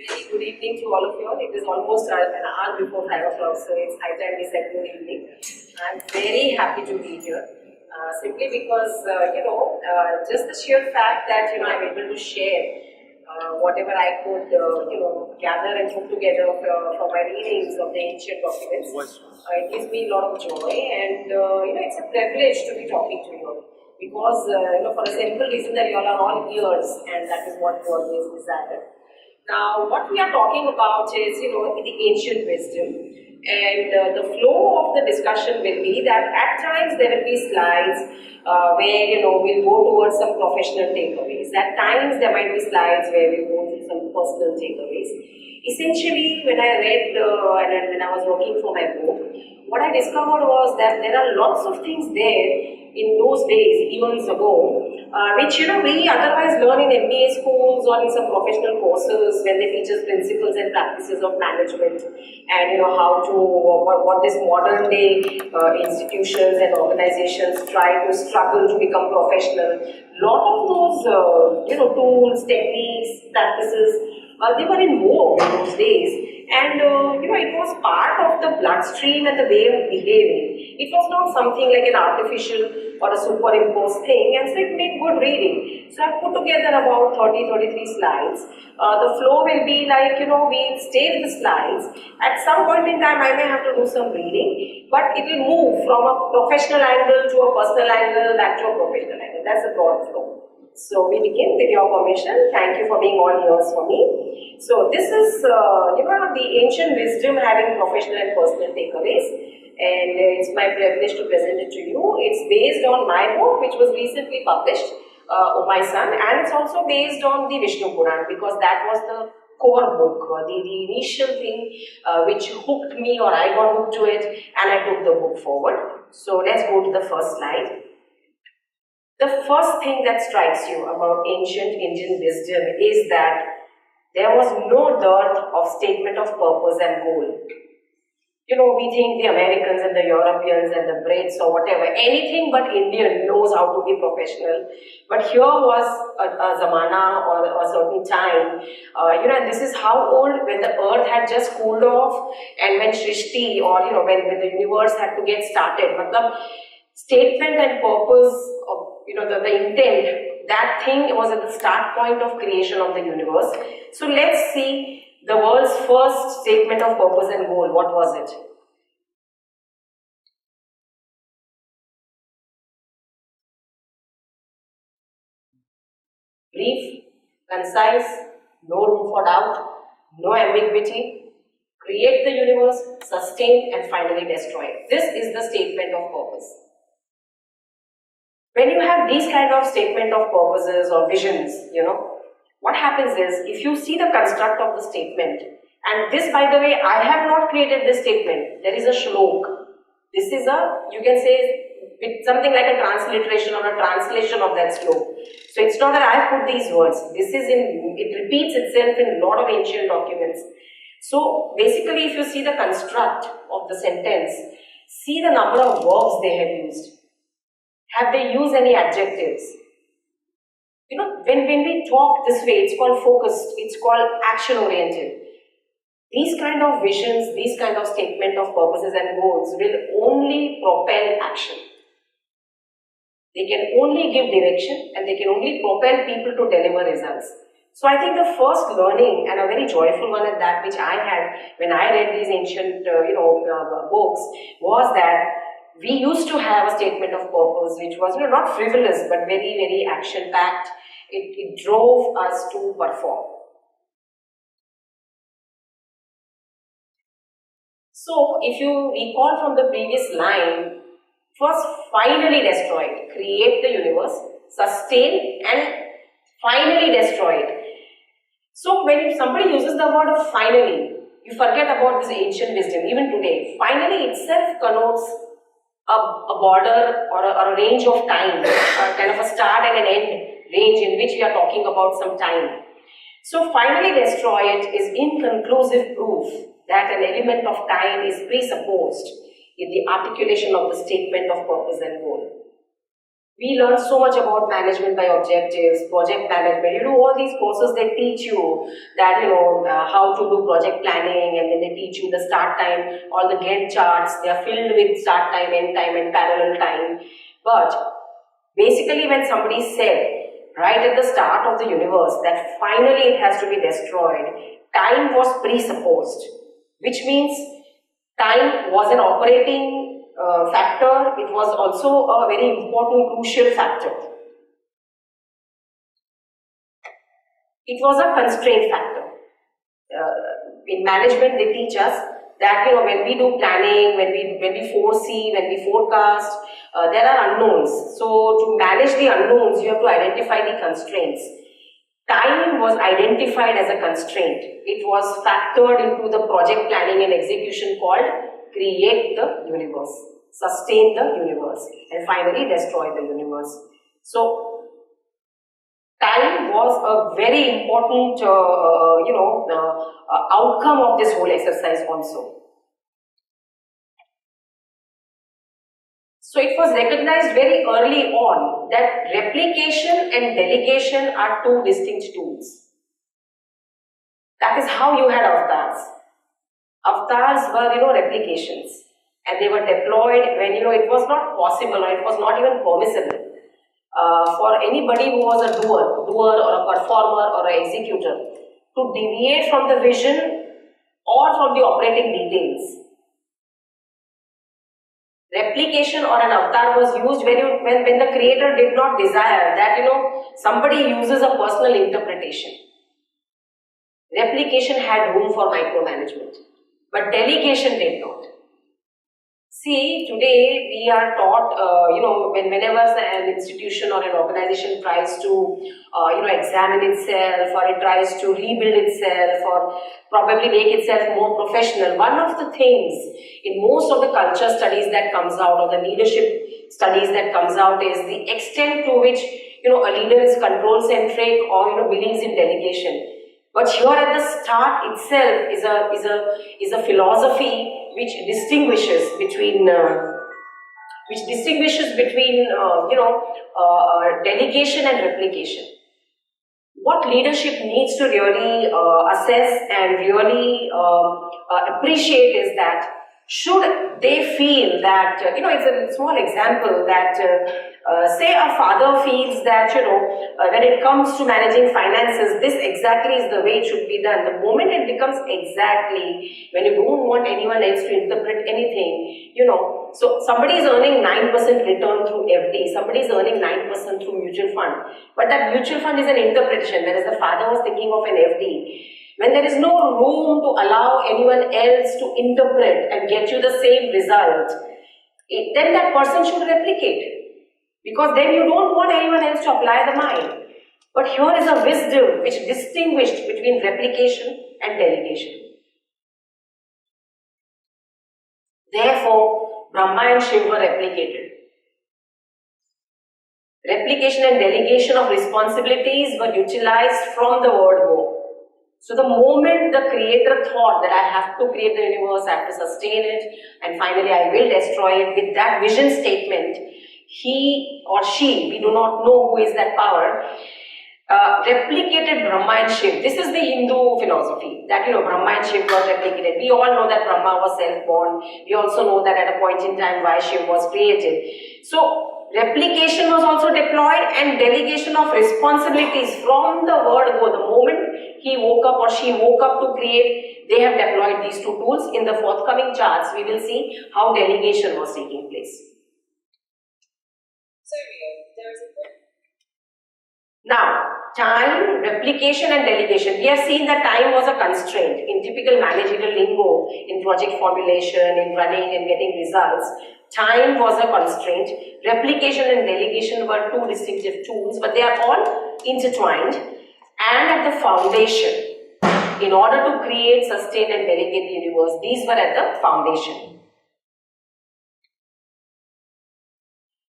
Very good evening to all of you all. It is almost an hour before 5 o'clock, so it's high time we said good evening. I'm very happy to be here, simply because, just the sheer fact that, I'm able to share whatever I could, gather and put together from my readings of the ancient documents. It gives me a lot of joy, and, it's a privilege to be talking to you all. Because, for a simple reason that you all are all ears, and that is what we always desire. Now, what we are talking about is, the ancient wisdom, and the flow of the discussion will be that at times there will be slides where, we'll go towards some professional takeaways. At times there might be slides where we'll go through some personal takeaways. Essentially, when I read and when I was working for my book, what I discovered was that there are lots of things there in those days, eons ago, which we otherwise learn in MBA schools or in some professional courses when they teach us principles and practices of management, and how to what this modern day institutions and organizations try to struggle to become professional. Lot of those tools, techniques, practices, they were in vogue in those days, and it was part of the bloodstream and the way of behaving. It was not something like an artificial or a superimposed thing, and so it made good reading. So I put together about 33 slides. The flow will be like, we'll stay with the slides. At some point in time, I may have to do some reading, but it will move from a professional angle to a personal angle, back to a professional angle. That's the broad flow. So we begin with your permission. Thank you for being all ears for me. So this is, the ancient wisdom having professional and personal takeaways, and it's my privilege to present it to you. It's based on my book, which was recently published, my son, and it's also based on the Vishnu Puran, because that was the core book, the initial thing which hooked me, or I got hooked to it, and I took the book forward. So let's go to the first slide. The first thing that strikes you about ancient Indian wisdom is that there was no dearth of statement of purpose and goal. We think the Americans and the Europeans and the Brits or whatever, anything but Indian knows how to be professional. But here was a zamana or a certain time, and this is how old, when the earth had just cooled off, and when Shrishti, or when the universe had to get started. Statement and purpose of, the intent, that thing was at the start point of creation of the universe. So let's see the world's first statement of purpose and goal. What was it? Brief, concise, no room for doubt, no ambiguity. Create the universe, sustain, and finally destroy it. This is the statement of purpose. When you have these kind of statement of purposes or visions, what happens is, if you see the construct of the statement, and this, by the way, I have not created this statement. There is a shlok. This is you can say, it's something like a transliteration or a translation of that shlok. So it's not that I have put these words. It repeats itself in a lot of ancient documents. So basically, if you see the construct of the sentence, see the number of verbs they have used. Have they used any adjectives? When we talk this way, it's called focused, it's called action-oriented. These kind of visions, these kind of statement of purposes and goals will only propel action. They can only give direction, and they can only propel people to deliver results. So I think the first learning, and a very joyful one at that, which I had when I read these ancient books, was that we used to have a statement of purpose which was not frivolous but very, very action-packed. It drove us to perform. So if you recall from the previous line, first finally destroy it, create the universe, sustain, and finally destroy it. So when somebody uses the word finally, you forget about this ancient wisdom. Even today, finally itself connotes a border or a range of time, kind of a start and an end range in which we are talking about some time. So finally destroy it is inconclusive proof that an element of time is presupposed in the articulation of the statement of purpose and goal. We learn so much about management by objectives, project management. You do all these courses, they teach you that, how to do project planning, and then they teach you the start time, all the Gantt charts, they are filled with start time, end time, and parallel time. But basically, when somebody said, right at the start of the universe, that finally it has to be destroyed, time was presupposed, which means time was an operating factor. It was also a very important, crucial factor. It was a constraint factor. In management, they teach us that when we do planning, when we foresee, when we forecast, there are unknowns. So to manage the unknowns, you have to identify the constraints. Time was identified as a constraint. It was factored into the project planning and execution called create the universe, sustain the universe, and finally destroy the universe. So time was a very important outcome of this whole exercise also. So it was recognized very early on that replication and delegation are two distinct tools. That is how you had avatars. Avatars were, replications, and they were deployed when, it was not possible, or it was not even permissible for anybody who was a doer or a performer or an executor to deviate from the vision or from the operating details. Replication or an avatar was used when the creator did not desire that, somebody uses a personal interpretation. Replication had room for micromanagement, but delegation did not. See, today we are taught, whenever an institution or an organization tries to, examine itself, or it tries to rebuild itself, or probably make itself more professional, one of the things in most of the culture studies that comes out, or the leadership studies that comes out, is the extent to which, a leader is control-centric or, believes in delegation. But here at the start itself is a philosophy which distinguishes between delegation and replication. What leadership needs to really assess and really appreciate is that should they feel that, it's a small example that, say a father feels that, when it comes to managing finances, this exactly is the way it should be done. The moment it becomes exactly, when you don't want anyone else to interpret anything, so somebody is earning 9% return through FD, somebody is earning 9% through mutual fund, but that mutual fund is an interpretation, whereas the father was thinking of an FD. When there is no room to allow anyone else to interpret and get you the same result, then that person should replicate. Because then you don't want anyone else to apply the mind. But here is a wisdom which distinguished between replication and delegation. Therefore, Brahma and Shiva were replicated. Replication and delegation of responsibilities were utilized from the word go. So the moment the creator thought that I have to create the universe, I have to sustain it, and finally I will destroy it, with that vision statement, he or she, we do not know who is that power, replicated Brahma and Shiv. This is the Hindu philosophy, that Brahma and Shiv were replicated. We all know that Brahma was self-born. We also know that at a point in time why Shiv was created. So replication was also deployed, and delegation of responsibilities from the word go. The moment he woke up or she woke up to create, they have deployed these two tools. In the forthcoming charts, we will see how delegation was taking place. So, there is a point. Now, time, replication and delegation. We have seen that time was a constraint in typical managerial lingo, in project formulation, in running and getting results. Time was a constraint. Replication and delegation were two distinctive tools, but they are all intertwined. And at the foundation, in order to create, sustain and delegate the universe, these were at the foundation.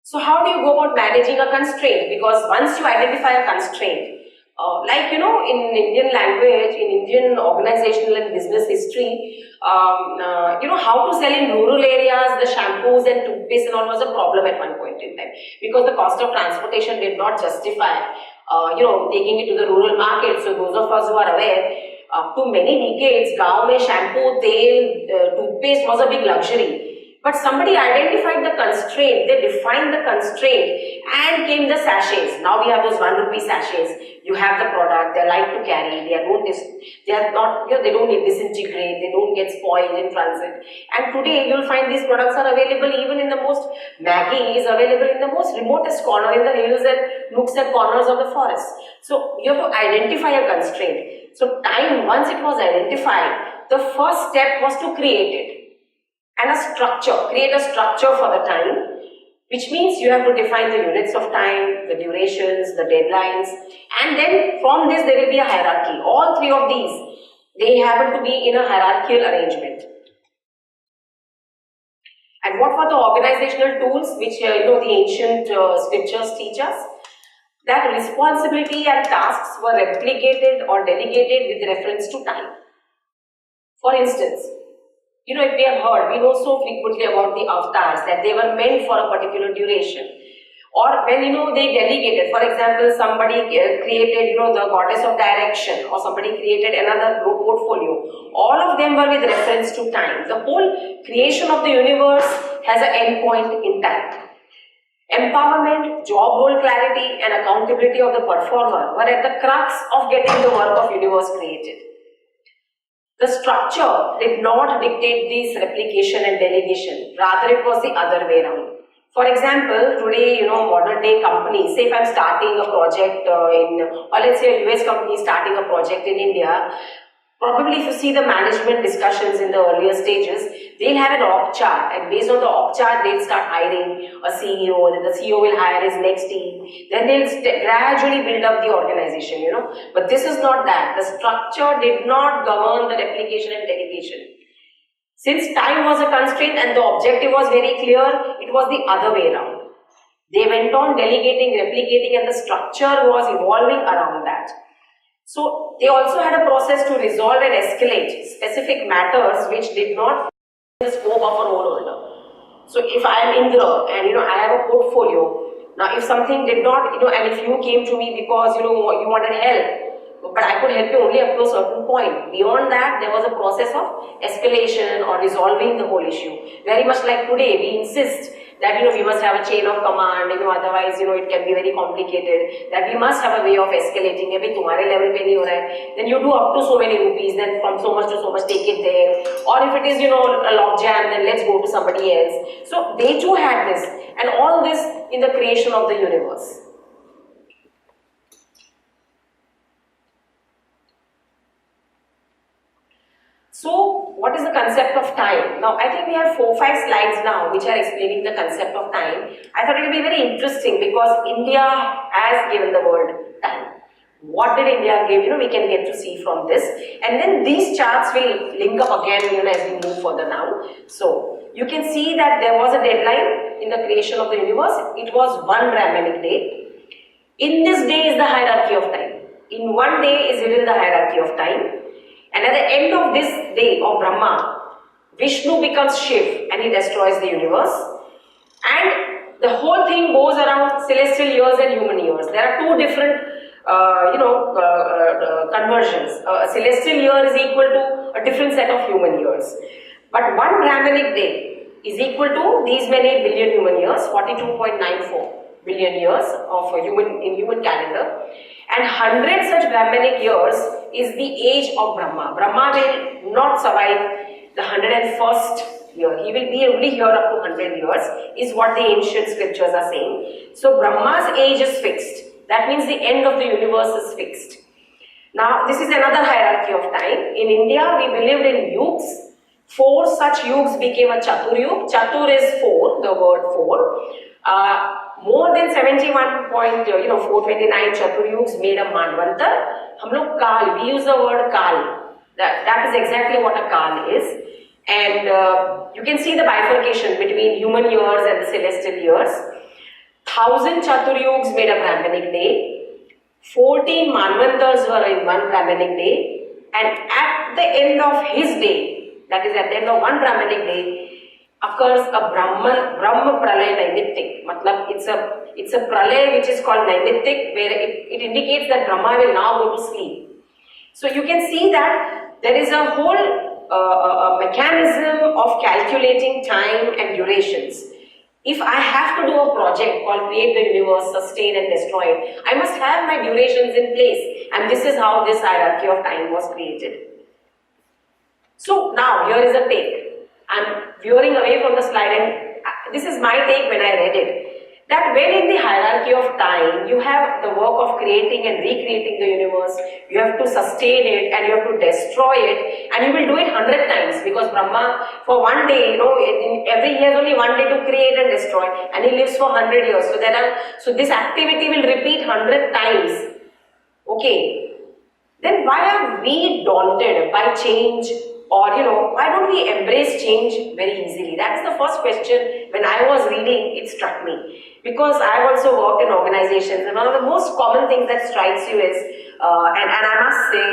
So how do you go about managing a constraint? Because once you identify a constraint, Like, in Indian language, in Indian organizational and business history, how to sell in rural areas, the shampoos and toothpaste and all was a problem at one point in time, because the cost of transportation did not justify, taking it to the rural market. So those of us who are aware, up to many decades, gaon mein shampoo, tel, toothpaste was a big luxury. But somebody identified the constraint, they defined the constraint, and came the sachets. Now we have those 1 rupee sachets. You have the product, they're light to carry, they don't need disintegrate, they don't get spoiled in transit. And today you'll find these products are available even in the most, Maggi is available in the most remotest corner, in the hills and nooks and corners of the forest. So you have to identify a constraint. So time, once it was identified, the first step was to create it. And a structure, create a structure for the time, which means you have to define the units of time, the durations, the deadlines, and then from this there will be a hierarchy. All three of these, they happen to be in a hierarchical arrangement. And what were the organizational tools which the ancient scriptures teach us? That responsibility and tasks were replicated or delegated with reference to time. For instance, if we have heard, we know so frequently about the avatars that they were meant for a particular duration. Or when they delegated, for example, somebody created the goddess of direction, or somebody created another portfolio. All of them were with reference to time. The whole creation of the universe has an endpoint in time. Empowerment, job role clarity, and accountability of the performer were at the crux of getting the work of universe created. The structure did not dictate this replication and delegation, rather it was the other way around. For example, today, modern day companies, say if I'm starting a project or let's say a US company starting a project in India, probably if you see the management discussions in the earlier stages, they'll have an org chart, and based on the org chart, they'll start hiring a CEO, then the CEO will hire his next team, then they'll gradually build up the organization, But this is not that. The structure did not govern the replication and delegation. Since time was a constraint and the objective was very clear, it was the other way around. They went on delegating, replicating, and the structure was evolving around that. So they also had a process to resolve and escalate specific matters which did not fit the scope of a role holder. So if I am Indra and I have a portfolio, now if something did not, and if you came to me because you wanted help, but I could help you only up to a certain point. Beyond that, there was a process of escalation or resolving the whole issue. Very much like today, we insist that we must have a chain of command, otherwise it can be very complicated, that we must have a way of escalating. If tumhare level pe nahi ho raha hai, then you do up to so many rupees, then from so much to so much take it there, or if it is a log jam, then let's go to somebody else. So they too had this, and all this in the creation of the universe. So, what is the concept of time? Now, I think we have 4-5 slides now which are explaining the concept of time. I thought it would be very interesting because India has given the world time. What did India give? We can get to see from this. And then these charts will link up again, as we move further now. So, you can see that there was a deadline in the creation of the universe. It was one Brahminic day. In this day is the hierarchy of time. In one day is hidden the hierarchy of time. And at the end of this day of Brahma, Vishnu becomes Shiv and he destroys the universe. And the whole thing goes around celestial years and human years. There are two different, conversions. A celestial year is equal to a different set of human years. But one Brahminic day is equal to these many billion human years, 42.94 billion years of human calendar. And 100 such Brahminic years is the age of Brahma. Brahma will not survive the 101st year. He will be only here up to 100 years, is what the ancient scriptures are saying. So Brahma's age is fixed. That means the end of the universe is fixed. Now, this is another hierarchy of time. In India, we believed in yugs. 4 such yugs became a Chatur Yug. Chatur is 4, the word 4. More than 429 Chatur Yugs made a Manvantar. Hum log Kal, we use the word Kal. That is exactly what a Kal is. And you can see the bifurcation between human years and the celestial years. 1000 Chatur Yugs made a Brahminic day. 14 Manvantars were in one Brahmanic day, and at the end of his day, that is at the end of one Brahmanic day, occurs a Brahma Pralay Naimittik. Matlab, it's a Pralay which is called Naimittik, where it indicates that Brahma will now go to sleep. So you can see that there is a whole mechanism of calculating time and durations. If I have to do a project called create the universe, sustain and destroy it, I must have my durations in place, and this is how this hierarchy of time was created. So now here is a take. I'm veering away from the slide, and this is my take when I read it. That when in the hierarchy of time, you have the work of creating and recreating the universe, you have to sustain it and you have to destroy it, and you will do it 100 times, because Brahma for one day, every year only one day to create and destroy, and he lives for 100 years. So this activity will repeat 100 times. Okay. Then why are we daunted by change? Or why don't we embrace change very easily? That is the first question. When I was reading, it struck me. Because I have also worked in organizations, and one of the most common things that strikes you is, and I must say,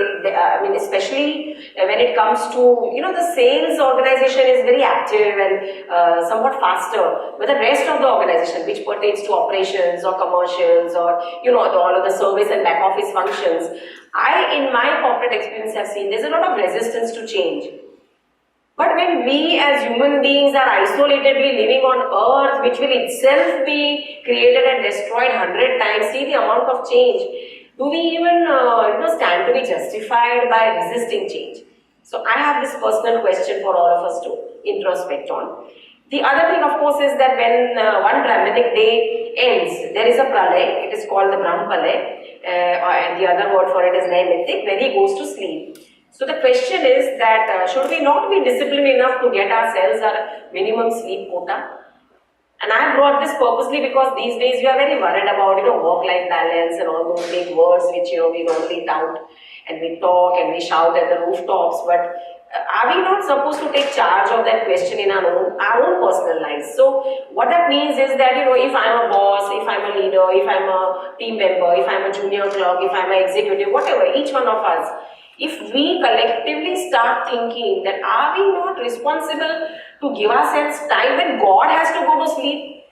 especially when it comes to, the sales organization is very active and somewhat faster, but the rest of the organization, which pertains to operations or commercials or, all of the service and back office functions, in my corporate experience have seen there's a lot of resistance to change. But when we as human beings are isolatedly living on earth, which will itself be created and destroyed 100 times, see the amount of change. Do we even stand to be justified by resisting change? So I have this personal question for all of us to introspect on. The other thing, of course, is that when one Brahmanic day ends, there is a pralay. It is called the Brahm Pralay, and the other word for it is Naimittik, where he goes to sleep. So the question is that should we not be disciplined enough to get ourselves our minimum sleep quota? And I brought this purposely because these days we are very worried about work-life balance and all those big words which we normally tout and we talk and we shout at the rooftops. But are we not supposed to take charge of that question in our own personal lives? So what that means is that if I'm a boss, if I'm a leader, if I'm a team member, if I'm a junior clerk, if I'm an executive, whatever, each one of us, if we collectively start thinking that are we not responsible to give ourselves time when God has to go to sleep,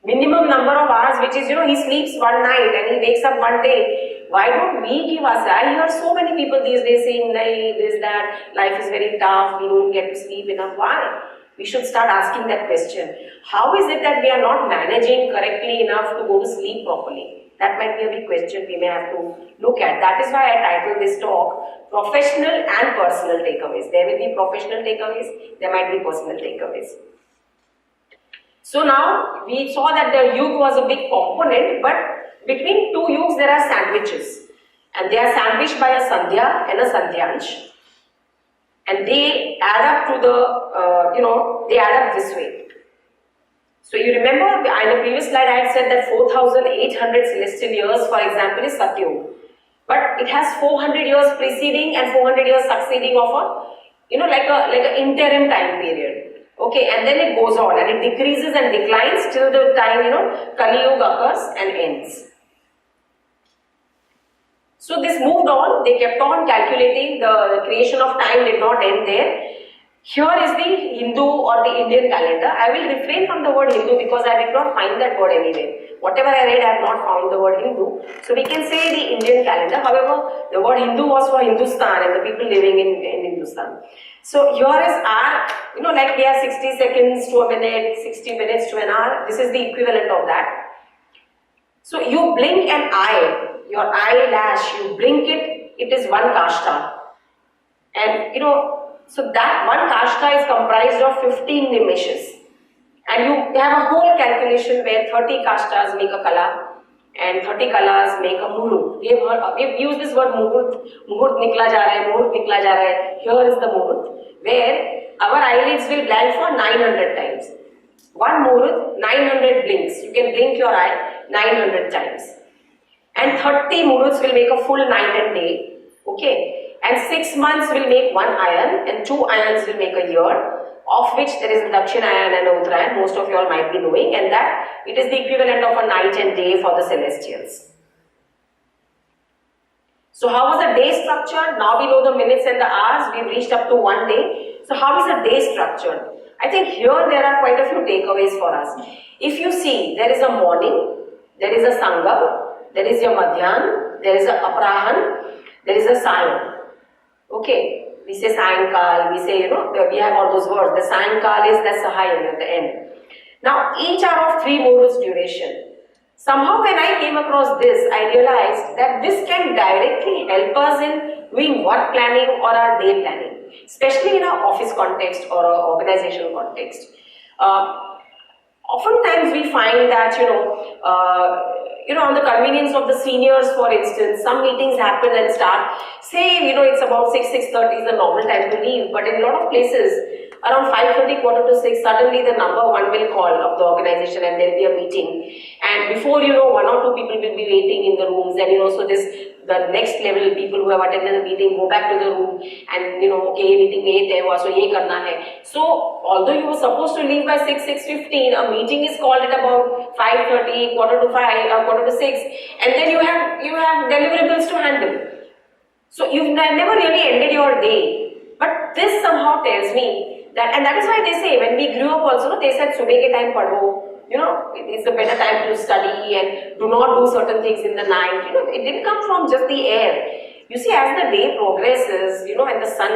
minimum number of hours, which is, he sleeps one night and he wakes up one day, why don't we give ourselves? I hear so many people these days saying, nahi, this, that, life is very tough, we don't get to sleep enough. Why? We should start asking that question. How is it that we are not managing correctly enough to go to sleep properly? That might be a big question we may have to look at. That is why I titled this talk, Professional and Personal Takeaways. There will be professional takeaways, there might be personal takeaways. So now, we saw that the yug was a big component, but between two yugs there are sandwiches. And they are sandwiched by a sandhya and a sandhyansh. And they add up to the, they add up this way. So you remember in the previous slide I had said that 4,800 celestial years, for example, is Satyug. But it has 400 years preceding and 400 years succeeding of a, like an interim time period. Okay, and then it goes on and it decreases and declines till the time, Kali Yuga occurs and ends. So this moved on, they kept on calculating, the creation of time did not end there. Here is the Hindu or the Indian calendar. I will refrain from the word Hindu because I did not find that word anywhere. Whatever I read, I have not found the word Hindu. So we can say the Indian calendar. However, the word Hindu was for Hindustan and the people living in Hindustan. So here is our, like we have 60 seconds to a minute, 60 minutes to an hour. This is the equivalent of that. So you blink an eye, your eyelash, you blink it, it is one kashta. And so that one kashta is comprised of 15 nimeshes. And you have a whole calculation where 30 kashtas make a kala and 30 kalas make a muhurt. We've used this word muhurt, muhurt nikla ja raha hai, muhurt nikla ja raha hai. Here is the muhurt, where our eyelids will blank for 900 times. One muhurt, 900 blinks. You can blink your eye 900 times. And 30 muhurts will make a full night and day. Okay. And 6 months will make one ayan and 2 ayans will make a year, of which there is a Dakshin ayan and a Uttarayan, most of you all might be knowing, and that it is the equivalent of a night and day for the celestials. So how was the day structured? Now we know the minutes and the hours. We've reached up to 1 day. So how is the day structured? I think here there are quite a few takeaways for us. If you see, there is a morning, there is a sangam, there is a madhyan, there is a aprahan, there is a sayan. Okay, we say sayankal, we say, we have all those words. The sayankal is the sahayan at the end. Now each are of 3 modes duration. Somehow when I came across this, I realized that this can directly help us in doing work planning or our day planning, especially in our office context or our organization context. Oftentimes we find that, on the convenience of the seniors, for instance, some meetings happen and start, say, it's about 6:30 is the normal time to leave, but in a lot of places, around 5:30, 5:45, suddenly the number 1 will call of the organization and there will be a meeting. And before you know, 1 or 2 people will be waiting in the rooms, and so the next level people who have attended the meeting go back to the room and okay, meeting mein ye hua, so ye karna hai. So although you were supposed to leave by 6:15, a meeting is called at about 5:30, 4:45, or 4:45, and then you have deliverables to handle. So you've never really ended your day. But this somehow tells me that, and that is why they say when we grew up also, they said subah ke time padho, it's a better time to study and do not do certain things in the night. It didn't come from just the air. You see, as the day progresses, and the sun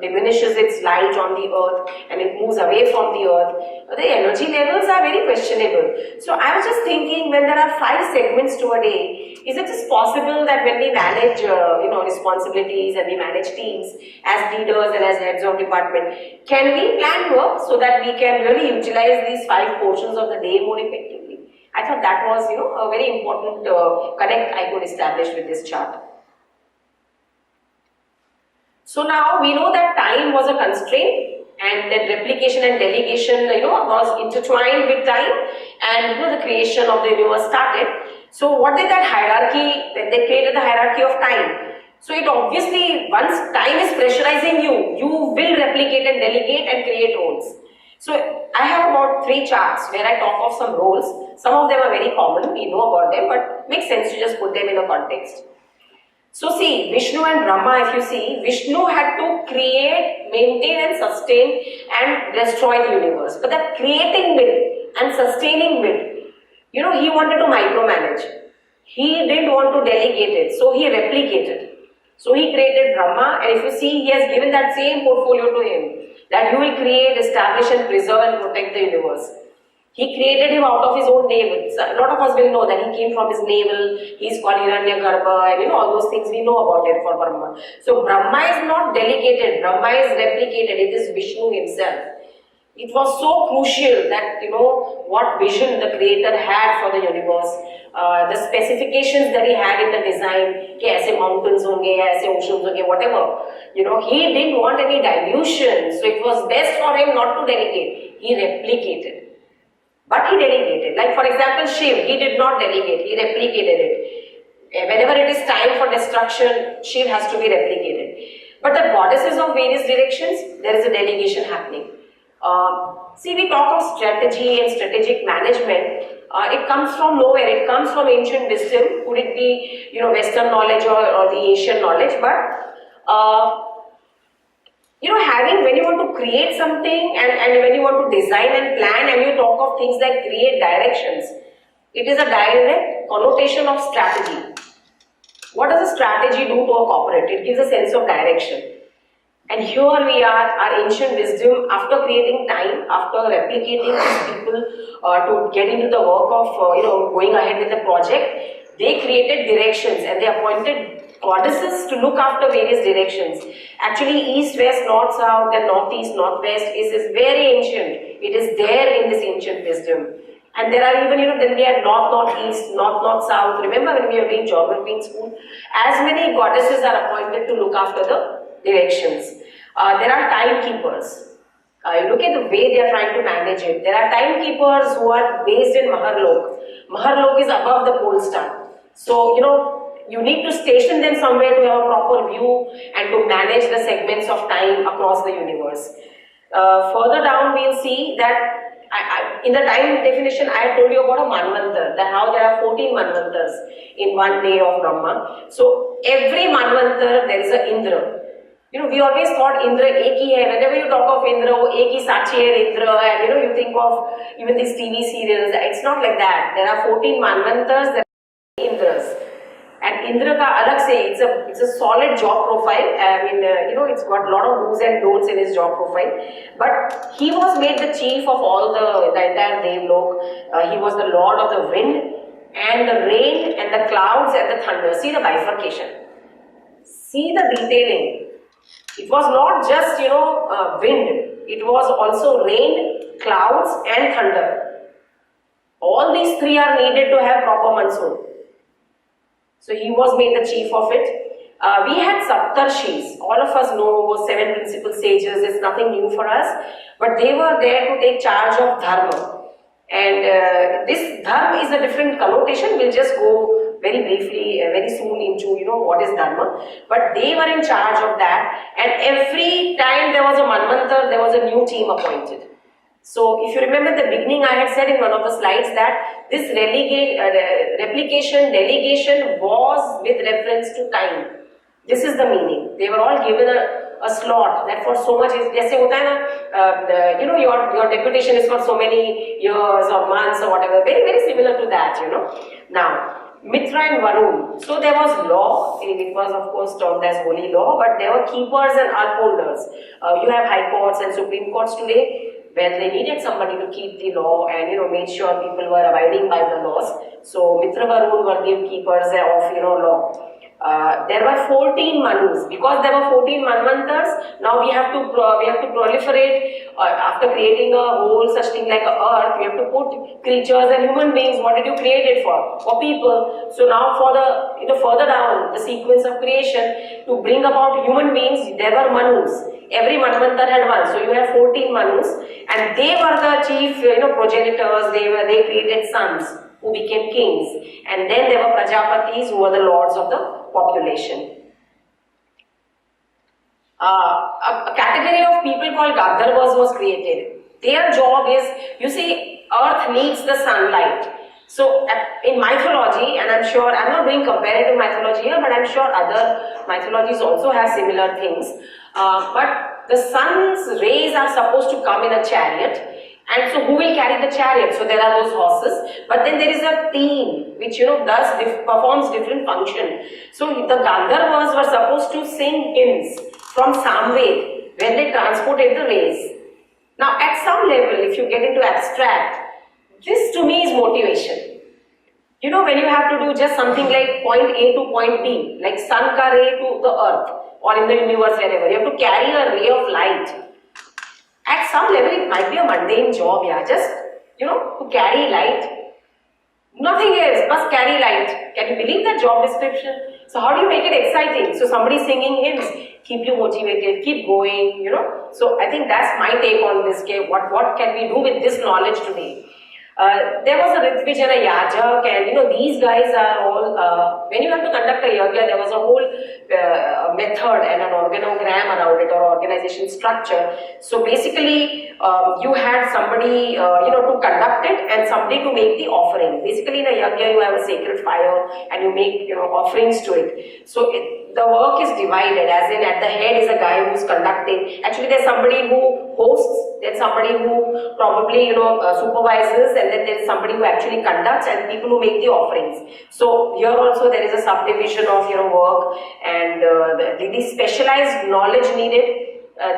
diminishes its light on the earth and it moves away from the earth, the energy levels are very questionable. So I was just thinking, when there are 5 segments to a day, is it just possible that when we manage, responsibilities and we manage teams as leaders and as heads of department, can we plan work so that we can really utilize these 5 portions of the day more effectively? I thought that was, a very important connect I could establish with this chart. So now we know that time was a constraint and that replication and delegation, was intertwined with time, and the creation of the universe started. So what did that hierarchy, then they created the hierarchy of time. So it obviously, once time is pressurizing you, you will replicate and delegate and create roles. So I have about 3 charts where I talk of some roles. Some of them are very common, we know about them, but makes sense to just put them in a context. So see, Vishnu and Brahma, if you see, Vishnu had to create, maintain and sustain and destroy the universe. But that creating bit and sustaining bit, he wanted to micromanage. He didn't want to delegate it, so he replicated. So he created Brahma, and if you see, he has given that same portfolio to him, that you will create, establish and preserve and protect the universe. He created him out of his own navel. So a lot of us will know that he came from his navel, he's called Hiranyagarbha, and all those things we know about it for Brahma. So Brahma is not delegated, Brahma is replicated, it is Vishnu himself. It was so crucial that, what vision the creator had for the universe, the specifications that he had in the design, कि ऐसे mountains होंगे, ऐसे oceans होंगे, whatever. He didn't want any dilution, so it was best for him not to delegate. He replicated. But he delegated. Like for example, Shiv, he did not delegate, he replicated it. Whenever it is time for destruction, Shiv has to be replicated. But the goddesses of various directions, there is a delegation happening. See, we talk of strategy and strategic management. It comes from nowhere. It comes from ancient wisdom. Could it be, Western knowledge or the Asian knowledge? But when you want to create something and when you want to design and plan, and you talk of things like create directions, it is a direct connotation of strategy. What does a strategy do to a corporate? It gives a sense of direction. And here we are, our ancient wisdom, after creating time, after replicating these people to get into the work of, going ahead with the project, they created directions and they appointed goddesses to look after various directions. Actually, east, west, north, south, and northeast, northwest is very ancient. It is there in this ancient wisdom. And there are even, then we had north, northeast, north, north, south. Remember when we were doing geography in school? As many goddesses are appointed to look after the directions. There are timekeepers. You look at the way they are trying to manage it. There are timekeepers who are based in Maharlok. Maharlok is above the pole star. So, you need to station them somewhere to have a proper view and to manage the segments of time across the universe. Further down, we'll see that in the time definition, I had told you about a Manvantar, that how there are 14 Manvantars in one day of Brahma. So every Manvantar, there is a Indra. We always thought Indra ek hi hai. Whenever you talk of Indra, oh, ek hi Sachi hai Indra, and you think of even these TV serials. It's not like that. There are 14 Manvantars, there are Indras. And Indra ka alag se, it's a solid job profile. I mean, it's got a lot of do's and don'ts in his job profile. But he was made the chief of all the entire Devlok. He was the lord of the wind and the rain and the clouds and the thunder. See the bifurcation. See the detailing. It was not just, wind. It was also rain, clouds and thunder. All these three are needed to have proper monsoon. So he was made the chief of it. We had Saptarshis. All of us know 7 principal sages. It's nothing new for us. But they were there to take charge of dharma. And this dharma is a different connotation. We'll just go very briefly, very soon into what is dharma. But they were in charge of that. And every time there was a Manvantar, there was a new team appointed. So if you remember the beginning, I had said in one of the slides that this replication, delegation was with reference to time. This is the meaning. They were all given a slot that for so much is, jaise hota hai na, your deputation is for so many years or months or whatever. Very, very similar to that, Now, Mitra and Varun. So there was law. It was of course termed as holy law, but there were keepers and upholders. You have high courts and supreme courts today. When they needed somebody to keep the law and made sure people were abiding by the laws. So Mitra Varun were the keepers of law. There were 14 Manus. Because there were 14 Manvantars, now we have to proliferate. After creating a whole such thing like a earth, we have to put creatures and human beings. What did you create it for? For people. So now for the further down the sequence of creation, to bring about human beings, there were Manus. Every Manvantar had one. So you have 14 Manus, and they were the chief progenitors. They created sons who became kings, and then there were Prajapatis who were the lords of the population. A category of people called Gandharvas was created. Their job is, you see, earth needs the sunlight. So in mythology, and I'm sure, I'm not doing comparative mythology here, but I'm sure other mythologies also have similar things. But the sun's rays are supposed to come in a chariot. And so who will carry the chariot? So there are those horses. But then there is a team which performs different function. So the Gandharvas were supposed to sing hymns from Samved when they transported the rays. Now at some level, if you get into abstract, this to me is motivation. When you have to do just something like point A to point B, like sun ka ray to the earth or in the universe, wherever, you have to carry a ray of light. At some level, it might be a mundane job, just, to carry light. Nothing else, must carry light. Can you believe that job description? So how do you make it exciting? So somebody singing hymns, keep you motivated, keep going, So I think that's my take on this. What can we do with this knowledge today? There was a Ritvij and a Yajak, and these guys are all, when you have to conduct a yajna, there was a whole method and an organogram around it, or organization structure. So basically, you had somebody, to conduct it and somebody to make the offering. Basically in a yajna, you have a sacred fire and you make, offerings to it. So the work is divided, as in at the head is a guy who's conducting. Actually, there's somebody who hosts, there's somebody who probably, supervises, and then there's somebody who actually conducts, and people who make the offerings. So here also there is a subdivision of, work, and the specialized knowledge needed.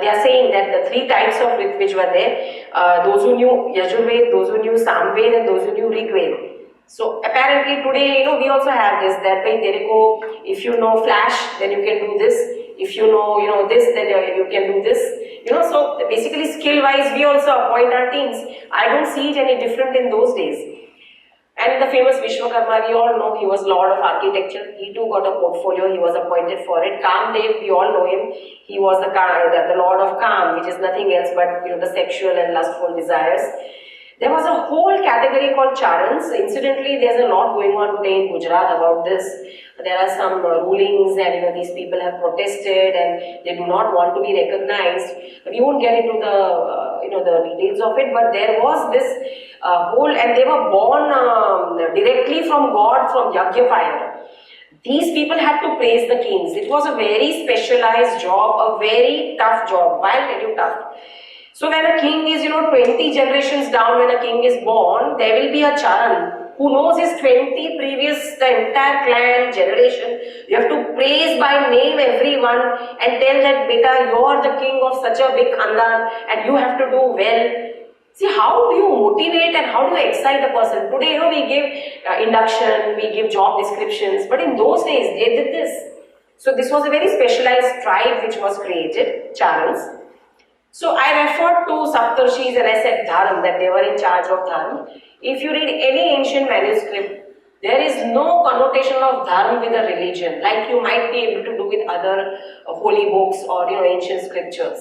They are saying that the 3 types of which were there, those who knew Yajurved, those who knew Samved, and those who knew Rigved. So apparently today, we also have this, that if you know Flash, then you can do this. If you know, this, then you can do this. So basically skill-wise, we also appoint our teams. I don't see it any different in those days. And the famous Vishwakarma, we all know he was Lord of Architecture. He too got a portfolio, he was appointed for it. Kamdev, we all know him. He was the Lord of Kam, which is nothing else but the sexual and lustful desires. There was a whole category called Charans. Incidentally, there's a lot going on today in Gujarat about this. There are some rulings, and these people have protested, and they do not want to be recognized. We won't get into the details of it, but there was this whole, and they were born directly from God, from Yajna fire. These people had to praise the kings. It was a very specialized job, a very tough job. Why I'll tell you tough. So when a king is, 20 generations down, when a king is born, there will be a Charan who knows his 20 previous, the entire clan, generation. You have to praise by name everyone and tell that, beta, you are the king of such a big khandan and you have to do well. See, how do you motivate and how do you excite a person? Today, we give induction, we give job descriptions, but in those days, they did this. So this was a very specialized tribe which was created, Charans. So I referred to Saptarshis and I said Dharma, that they were in charge of Dharma. If you read any ancient manuscript, there is no connotation of Dharma with a religion, like you might be able to do with other holy books or ancient scriptures.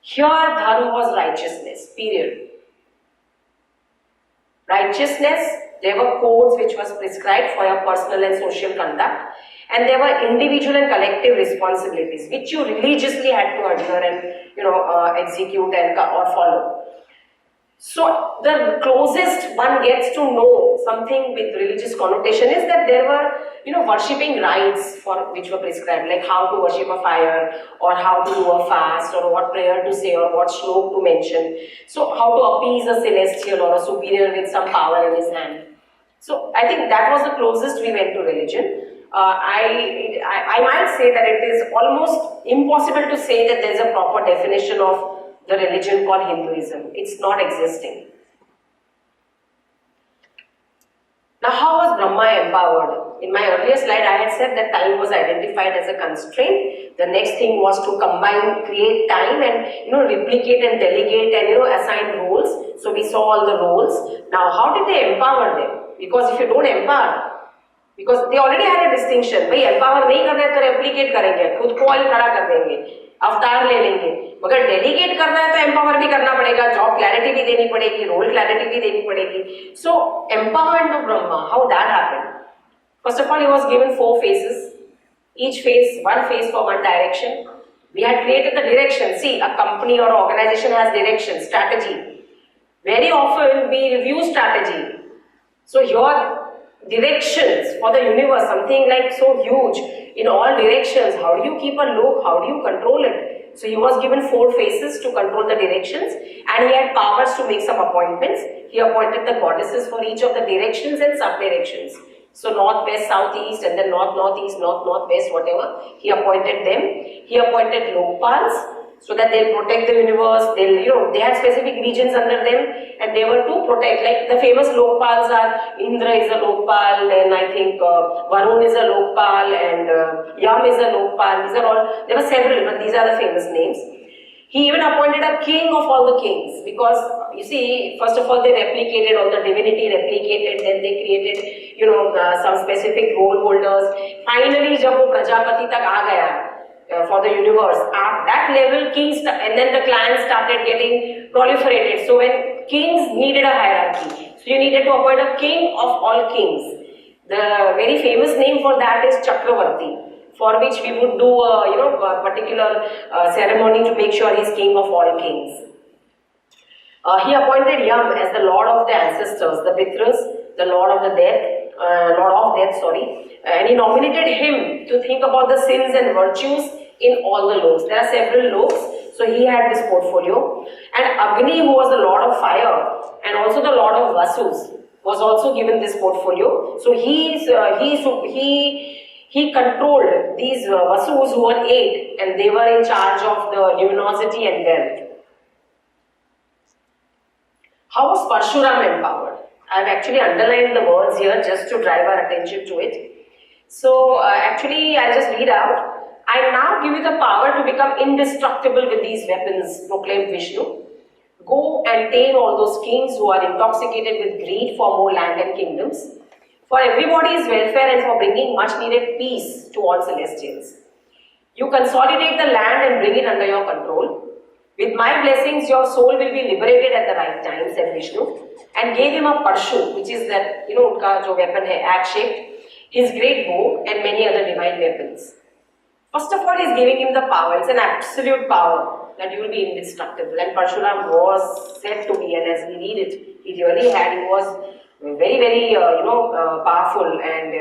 Here Dharma was righteousness, period. Righteousness, there were codes which was prescribed for your personal and social conduct. And there were individual and collective responsibilities which you religiously had to adhere and execute and or follow. So the closest one gets to know something with religious connotation is that there were worshipping rites for which were prescribed, like how to worship a fire or how to do a fast or what prayer to say or what slok to mention. So how to appease a celestial or a superior with some power in his hand. So I think that was the closest we went to religion. I might say that it is almost impossible to say that there is a proper definition of the religion called Hinduism. It's not existing. Now, how was Brahma empowered? In my earlier slide, I had said that time was identified as a constraint. The next thing was to combine, create time and replicate and delegate and assign roles. So we saw all the roles. Now, how did they empower them? Because if you don't empower, because they already had a distinction, भाई empower नहीं करना है तो replicate करेंगे, खुद को oil खड़ा कर देंगे, अवतार ले लेंगे, मगर delegate करना है तो empower भी करना पड़ेगा, job clarity भी देनी पड़ेगी, role clarity भी देनी पड़ेगी. So empowerment of Brahma, how that happened? First of all, he was given 4 phases, each phase, one phase for one direction. We had created the direction. See, a company or organization has direction, strategy. Very often we review strategy. So your directions for the universe, something like so huge in all directions, how do you keep a look, how do you control it? So he was given 4 phases to control the directions and he had powers to make some appointments. He appointed the goddesses for each of the directions and sub-directions. So north, west, south, east and then north, northeast, north, northwest, whatever. He appointed them. He appointed Lokpals so that they'll protect the universe. They'll, they had specific regions under them and they were to protect. Like the famous Lokpals are Indra is a Lokpal and I think Varun is a Lokpal and Yam is a Lokpal. These are all, there were several but these are the famous names. He even appointed a king of all the kings because you see, first of all they replicated, all the divinity replicated, then they created some specific role holders. Finally, जब वो प्रजापति तक आ गया for the universe, at that level kings and then the clans started getting proliferated. So when kings needed a hierarchy, so you needed to appoint a king of all kings. The very famous name for that is Chakravarti, for which we would do a particular ceremony to make sure he's king of all kings. He appointed Yam as the lord of the ancestors, the Pitras, the lord of the death, and he nominated him to think about the sins and virtues in all the loks. There are several loks, so he had this portfolio. And Agni, who was the lord of fire and also the lord of Vasus, was also given this portfolio. So he controlled these Vasus who were 8 and they were in charge of the luminosity and wealth. How was Parshuram empowered? I have actually underlined the words here just to drive our attention to it. So actually I'll just read out. I now give you the power to become indestructible with these weapons, proclaimed Vishnu. Go and tame all those kings who are intoxicated with greed for more land and kingdoms, for everybody's welfare and for bringing much needed peace to all celestials. You consolidate the land and bring it under your control. With my blessings, your soul will be liberated at the right time, said Vishnu, and gave him a parshu, which is that, unka jo weapon hai, axe shaped, his great bow, and many other divine weapons. First of all, he is giving him the power. It's an absolute power that you will be indestructible. And Parshuram was said to be, and as we read it, he really had. He was very, very, powerful and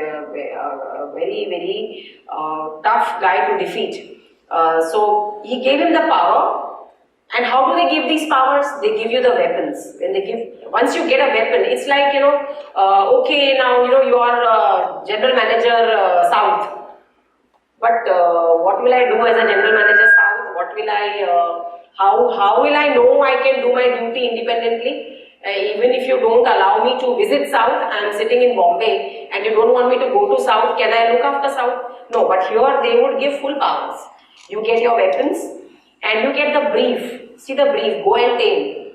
very, very tough guy to defeat. So he gave him the power. And how do they give these powers? They give you the weapons. When they give, once you get a weapon, it's like, okay, now, you are general manager South. But what will I do as a general manager South? What will I, how will I know I can do my duty independently? Even if you don't allow me to visit South, I am sitting in Bombay and you don't want me to go to South, can I look after South? No, but here they would give full powers. You get your weapons and you get the brief. See the brief, go and tame.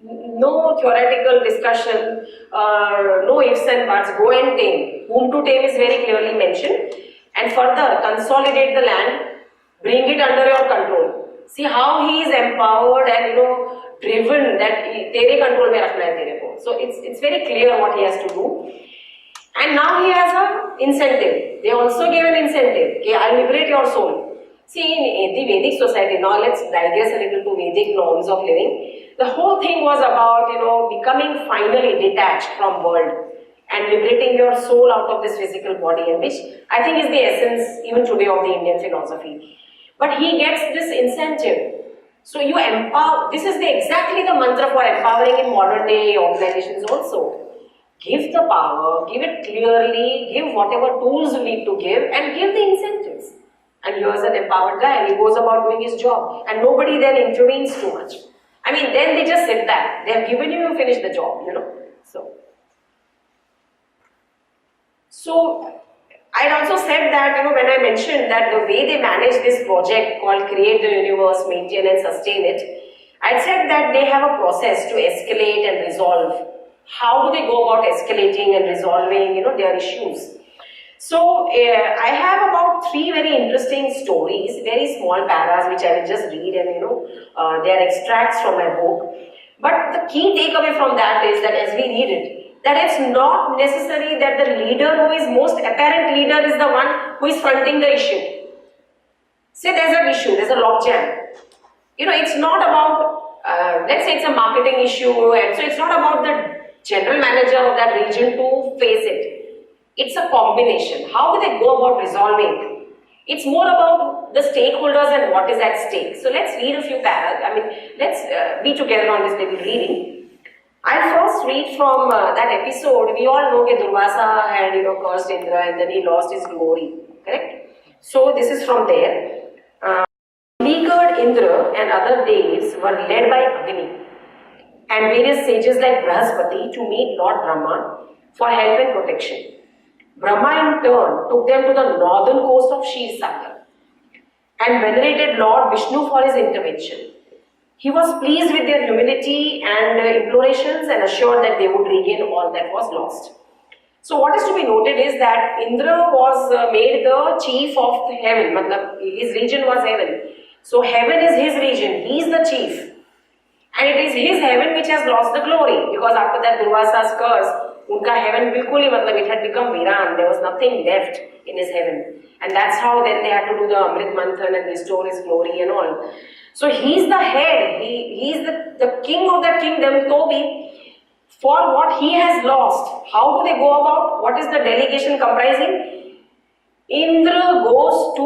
No theoretical discussion, no ifs and buts, go and tame. Whom to tame is very clearly mentioned. And further, consolidate the land, bring it under your control. See how he is empowered and driven that tere control mein rakhna hai tere ko. So it's very clear what he has to do. And now he has an incentive. They also gave an incentive. Okay, I'll liberate your soul. See, in the Vedic society, now let's digress a little to Vedic norms of living. The whole thing was about, becoming finally detached from world and liberating your soul out of this physical body, and which I think is the essence even today of the Indian philosophy. But he gets this incentive. So you empower, this is exactly the mantra for empowering in modern day organizations also. Give the power, give it clearly, give whatever tools you need to give, and give the incentives. And here's an empowered guy and he goes about doing his job and nobody then intervenes too much. I mean, then they just sit back. They have given you finish the job, So I had also said that, when I mentioned that the way they manage this project called Create the Universe, Maintain and Sustain it, I said that they have a process to escalate and resolve. How do they go about escalating and resolving, their issues? So I have about 3 very interesting stories, very small paras which I will just read, and they are extracts from my book. But the key takeaway from that is that as we read it, that it's not necessary that the leader who is most apparent leader is the one who is fronting the issue. Say there's an issue, there's a logjam. It's not about, let's say it's a marketing issue, and so it's not about the general manager of that region to face it. It's a combination. How do they go about resolving? It's more about the stakeholders and what is at stake. So let's read a few paras. Let's be together on this little reading. I'll first read from that episode. We all know that Durvasa had cursed Indra and then he lost his glory. Correct? So this is from there. Beleaguered Indra and other devs were led by Agni and various sages like Brahaspati to meet Lord Brahma for help and protection. Brahma in turn took them to the northern coast of Kshisagar and venerated Lord Vishnu for his intervention. He was pleased with their humility and implorations and assured that they would regain all that was lost. So what is to be noted is that Indra was made the chief of heaven, his region was heaven. So heaven is his region, he is the chief. And it is his heaven which has lost the glory, because after that Durvasa's curse, unka heaven bilkul hi, it had become Viran, there was nothing left in his heaven. And that's how then they had to do the Amrit Manthan and restore his glory and all. So he's the head, he's the king of that kingdom, Tobi, for what he has lost. How do they go about? What is the delegation comprising? Indra goes to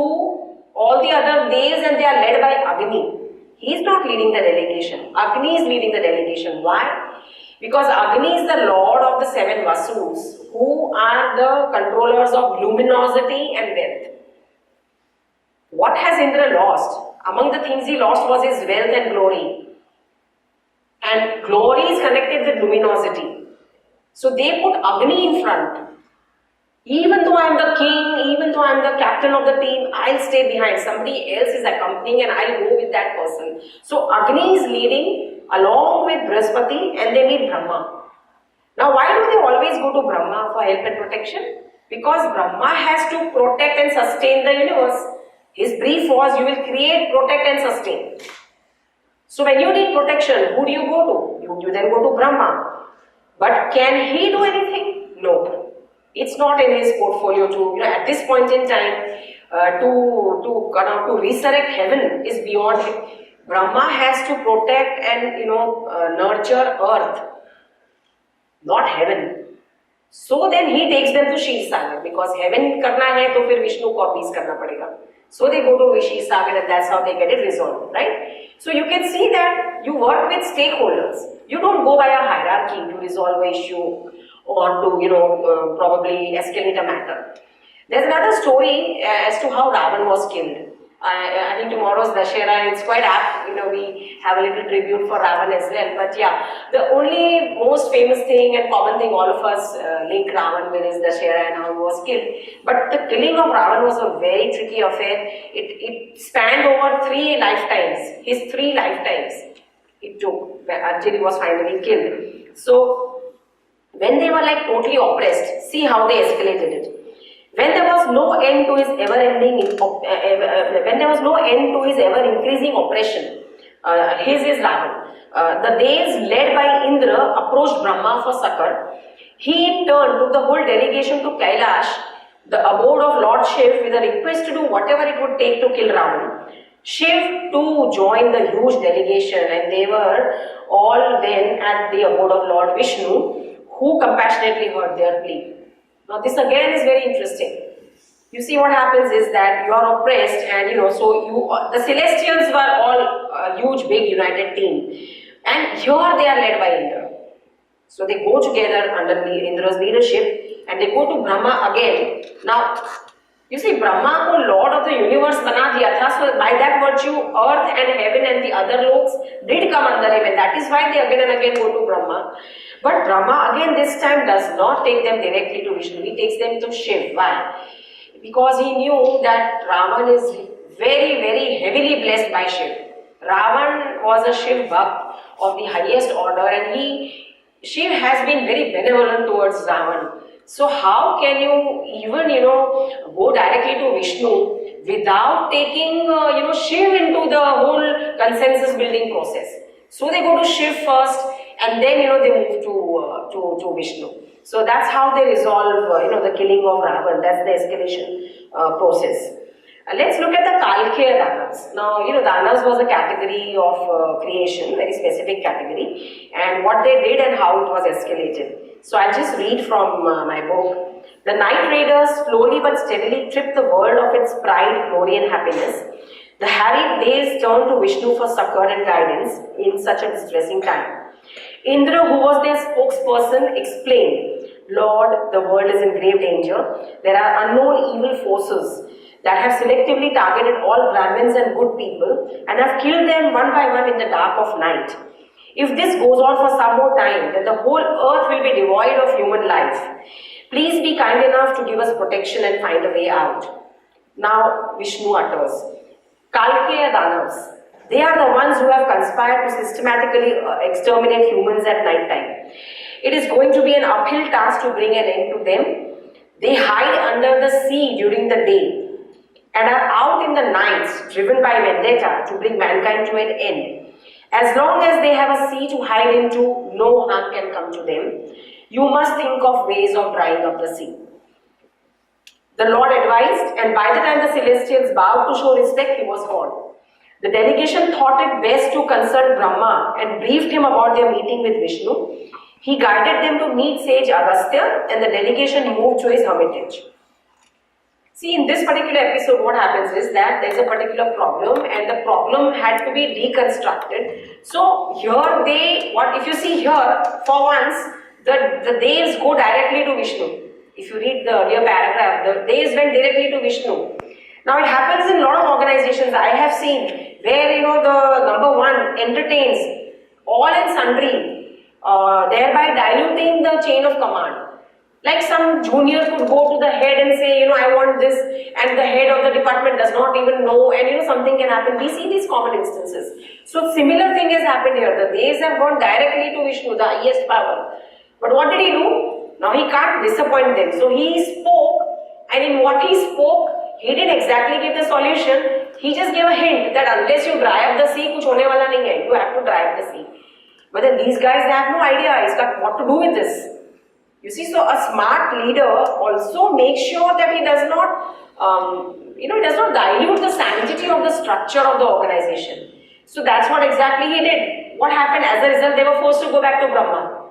all the other devs and they are led by Agni. He is not leading the delegation. Agni is leading the delegation. Why? Because Agni is the lord of the 7 Vasus, who are the controllers of luminosity and wealth. What has Indra lost? Among the things he lost was his wealth and glory. And glory is connected with luminosity. So they put Agni in front. Even though I am the king, even though I am the captain of the team, I'll stay behind. Somebody else is accompanying and I'll go with that person. So Agni is leading along with Brahaspati and they meet Brahma. Now why do they always go to Brahma for help and protection? Because Brahma has to protect and sustain the universe. His brief was, you will create, protect and sustain. So when you need protection, who do you go to? You then go to Brahma. But can he do anything? No. It's not in his portfolio to, at this point in time, to resurrect heaven is beyond him. Brahma has to protect and, nurture earth, not heaven. So then he takes them to Shiv Sagar, because heaven karna hai to fir Vishnu ko appease karna padega. So they go to Shiv Sagar and that's how they get it resolved, right? So you can see that you work with stakeholders. You don't go by a hierarchy to resolve an issue or to, probably escalate a matter. There's another story as to how Ravan was killed. I think tomorrow's Dashera, and it's quite apt, we have a little tribute for Ravan as well. But yeah, the only most famous thing and common thing all of us link Ravan with is Dashera and how he was killed. But the killing of Ravan was a very tricky affair. It spanned over 3 lifetimes, his 3 lifetimes it took until he was finally killed. So when they were like totally oppressed, see how they escalated it. When there was no end to his ever increasing oppression, his is Ravan. The days led by Indra approached Brahma for succor. He turned to the whole delegation to Kailash, the abode of Lord Shiv, with a request to do whatever it would take to kill Ravan. Shiv too joined the huge delegation, and they were all then at the abode of Lord Vishnu, who compassionately heard their plea. Now this again is very interesting. You see what happens is that you are oppressed, and the celestials were all a huge big united team, and here they are led by Indra. So they go together under Indra's leadership and they go to Brahma again. Now you see, Brahma ko Lord of the universe bana diya tha, so by that virtue earth and heaven and the other loks did come under him, and that is why they again and again go to Brahma. But Brahma again this time does not take them directly to Vishnu, he takes them to Shiv. Why? Because he knew that Ravan is very, very heavily blessed by Shiv. Ravan was a Shiv Bhakt of the highest order, and Shiv has been very benevolent towards Ravan. So how can you even, go directly to Vishnu without taking, Shiv into the whole consensus building process? So they go to Shiv first, and then, they move to Vishnu. So that's how they resolve, the killing of Ravan. That's the escalation process. Let's look at the Kalkeya Danavas. Now, Danavas was a category of creation, very specific category, and what they did and how it was escalated. So I'll just read from my book. The night raiders slowly but steadily stripped the world of its pride, glory and happiness. The harried days turned to Vishnu for succor and guidance in such a distressing time. Indra, who was their spokesperson, explained, Lord, the world is in grave danger. There are unknown evil forces that have selectively targeted all Brahmins and good people and have killed them one by one in the dark of night. If this goes on for some more time, then the whole earth will be devoid of human life. Please be kind enough to give us protection and find a way out. Now Vishnu utters, Kalkeya Danavas. They are the ones who have conspired to systematically exterminate humans at night time. It is going to be an uphill task to bring an end to them. They hide under the sea during the day and are out in the nights, driven by vendetta to bring mankind to an end. As long as they have a sea to hide into, no harm can come to them. You must think of ways of drying up the sea. The Lord advised, and by the time the celestials bowed to show respect, he was gone. The delegation thought it best to consult Brahma and briefed him about their meeting with Vishnu. He guided them to meet sage Agastya, and the delegation moved to his hermitage. See, in this particular episode, what happens is that there is a particular problem, and the problem had to be reconstructed. So here if you see here, for once, the days go directly to Vishnu. If you read the earlier paragraph, the days went directly to Vishnu. Now it happens in a lot of organizations I have seen where the number one entertains all and sundry, thereby diluting the chain of command. Like some junior could go to the head and say, I want this, and the head of the department does not even know, and something can happen. We see these common instances. So similar thing has happened here. The days have gone directly to Vishnu, the highest power. But what did he do? Now he can't disappoint them. So he spoke, and in what he spoke, he didn't exactly give the solution. He just gave a hint that unless you dry up the sea, kuch hone wala nahi hai. You have But then these guys, they have no idea. He's got what to do with this. You see, so a smart leader also makes sure that he does not, he does not dilute the sanctity of the structure of the organization. So that's what exactly he did. What happened as a result? They were forced to go back to Brahma.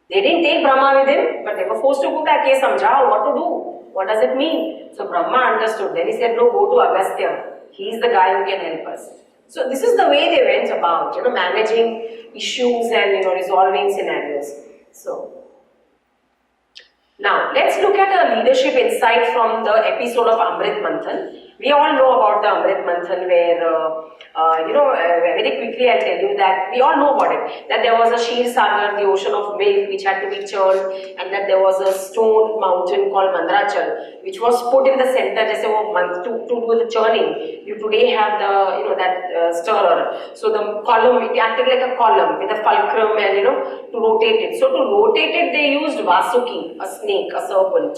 They didn't take Brahma with him, but they were forced to go back. Hey, samjhao, what to do? What does it mean? So Brahma understood. Then he said, no, go to Agastya. He's the guy who can help us. So this is the way they went about, managing issues and, resolving scenarios. So now let's look at a leadership insight from the episode of Amrit Manthan. We all know about the Amrit Manthan where, very quickly I'll tell you that we all know about it. That there was a Sheer Sagar, the ocean of milk, which had to be churned, and that there was a stone mountain called Mandrachal, which was put in the center just to do the churning. You today have the, that stirrer. So the column, it acted like a column with a fulcrum and, to rotate it. So to rotate it, they used Vasuki, a snake, a serpent.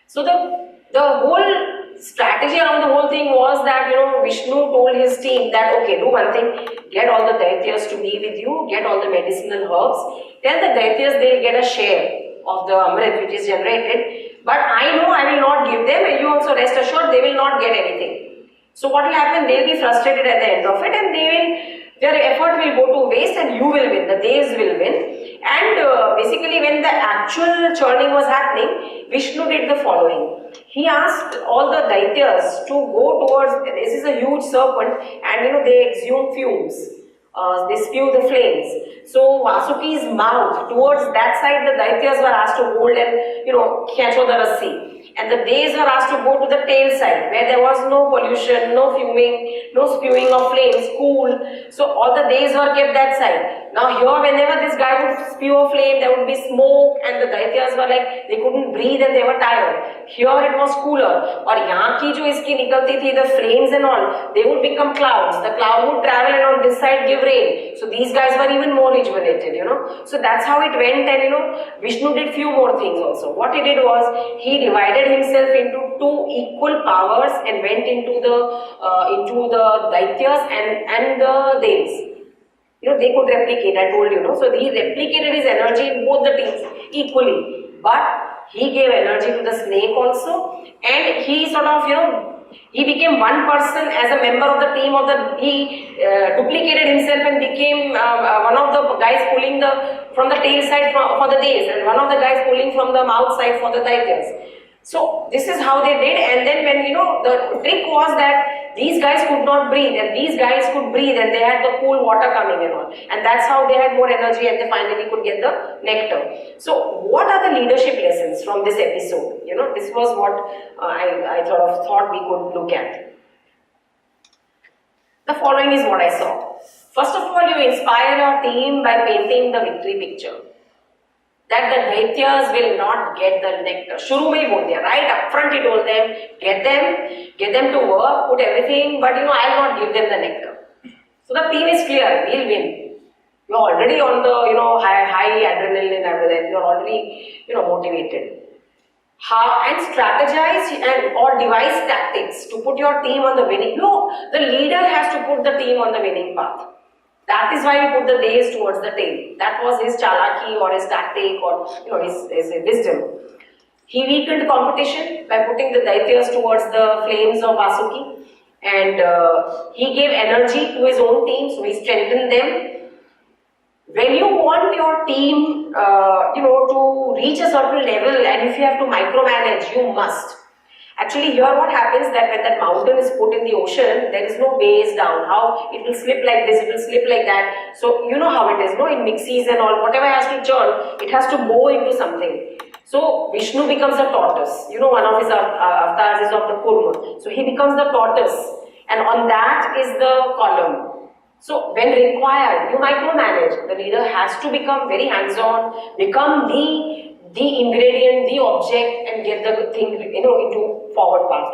So the whole strategy around the whole thing was that, Vishnu told his team that, okay, do one thing, get all the Daityas to be with you, get all the medicinal herbs, tell the Daityas they'll get a share of the Amrit which is generated, but I know I will not give them, and you also rest assured they will not get anything. So what will happen, they'll be frustrated at the end of it, and their effort will go to waste and you will win, the Devs will win. And basically when the actual churning was happening, Vishnu did the following. He asked all the Daityas to go towards, this is a huge serpent, and they exhume fumes. They spew the flames. So Vasuki's mouth, towards that side the Daityas were asked to hold and, khecho the rassi. And the Devs were asked to go to the tail side where there was no pollution, no fuming, no spewing of flames, cool. So all the Devs were kept that side. Now here whenever this guy would spew a flame, there would be smoke and the Daityas were like, they couldn't breathe and they were tired. Here it was cooler. Or yahan ki jo iski nikalti thi, the flames and all, they would become clouds. The cloud would travel and on this side give rain. So these guys were even more rejuvenated, So that's how it went, and Vishnu did few more things also. What he did was, he divided himself into two equal powers and went into the Daityas and the Devs. They could replicate, I told you, So he replicated his energy in both the teams equally. But he gave energy to the snake also, and he sort of, he became one person as a member of the team he duplicated himself and became one of the guys pulling from the tail side for the Devs, and one of the guys pulling from the mouth side for the Daityas. So this is how they did, and then when the trick was that these guys could not breathe and these guys could breathe, and they had the cool water coming and all, and that's how they had more energy and they finally could get the nectar. So what are the leadership lessons from this episode? This was what I thought we could look at. The following is what I saw. First of all, you inspire your team by painting the victory picture. That the Daityas will not get the nectar. Shuru mein hi bol diya, right up front he told them, get them to work, put everything, but I'll not give them the nectar. So the team is clear, we'll win. You're already on the high adrenaline level, you're already motivated. And strategize or devise tactics to put your team on the winning. The leader has to put the team on the winning path. That is why he put the Devs towards the tail. That was his chalaki or his tactic or his wisdom. He weakened competition by putting the Daityas towards the flames of Vasuki, and he gave energy to his own team, so he strengthened them. When you want your team to reach a certain level, and if you have to micromanage, you must. Actually, here what happens that when that mountain is put in the ocean, there is no base down. How it will slip like this, it will slip like that. So you know how it is, in mixies and all, whatever has to churn, it has to go into something. So Vishnu becomes a tortoise. One of his avatars is of the Kurma. So he becomes the tortoise, and on that is the column. So when required, you micromanage. The leader has to become very hands-on, become the ingredient, the object, and get the thing into forward path.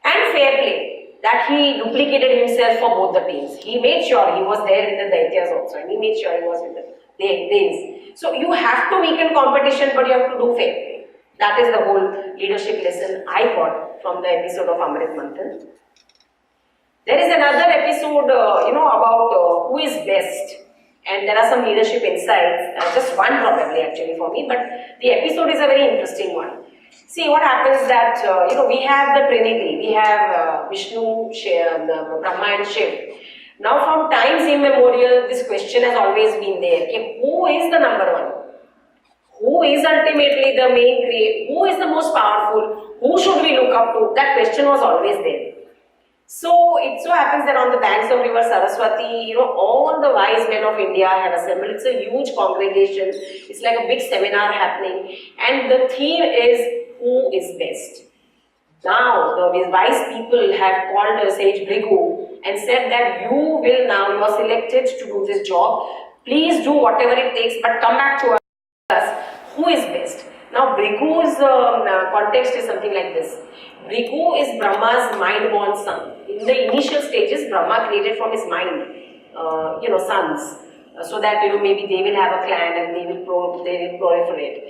And fair play, that he duplicated himself for both the teams. He made sure he was there in the Daityas also, and he made sure he was with the Devs. So you have to weaken competition, but you have to do fair play. That is the whole leadership lesson I got from the episode of Amrit Manthan. There is another episode, about who is best. and there are some leadership insights, just one probably actually for me, but the episode is a very interesting one. See, what happens that, we have the Trinity, we have Vishnu, Brahma and Shiv. Now from times immemorial, this question has always been there, okay, who is the number one? Who is ultimately the main creator? Who is the most powerful? Who should we look up to? That question was always there. So it so happens that on the banks of river Saraswati, all the wise men of India have assembled. It's a huge congregation. It's like a big seminar happening. And the theme is, who is best? Now, the wise people have called sage Bhrigu and said that you are selected to do this job. Please do whatever it takes, but come back to us. Who is best? Now, Bhrigu's context is something like this. Bhrigu is Brahma's mind-born son. In the initial stages, Brahma created from his mind, sons, so that maybe they will have a clan and they will proliferate.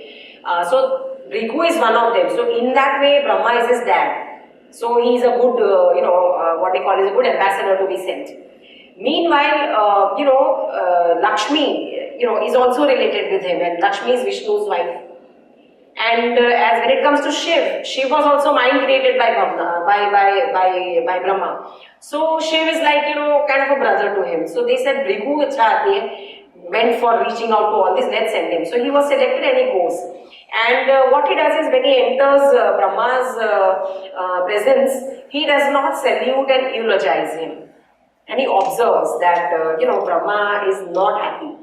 So Bhrigu is one of them. So in that way, Brahma is his dad. So he is a good, what they call is a good ambassador to be sent. Meanwhile, Lakshmi, is also related with him, and Lakshmi is Vishnu's wife. And as when it comes to Shiv was also mind created by Brahma, by Brahma. So Shiv is like, kind of a brother to him. So they said, Bhrigu went for reaching out to all this, let's send him. So he was selected and he goes. And what he does is when he enters Brahma's presence, he does not salute and eulogize him. And he observes that, Brahma is not happy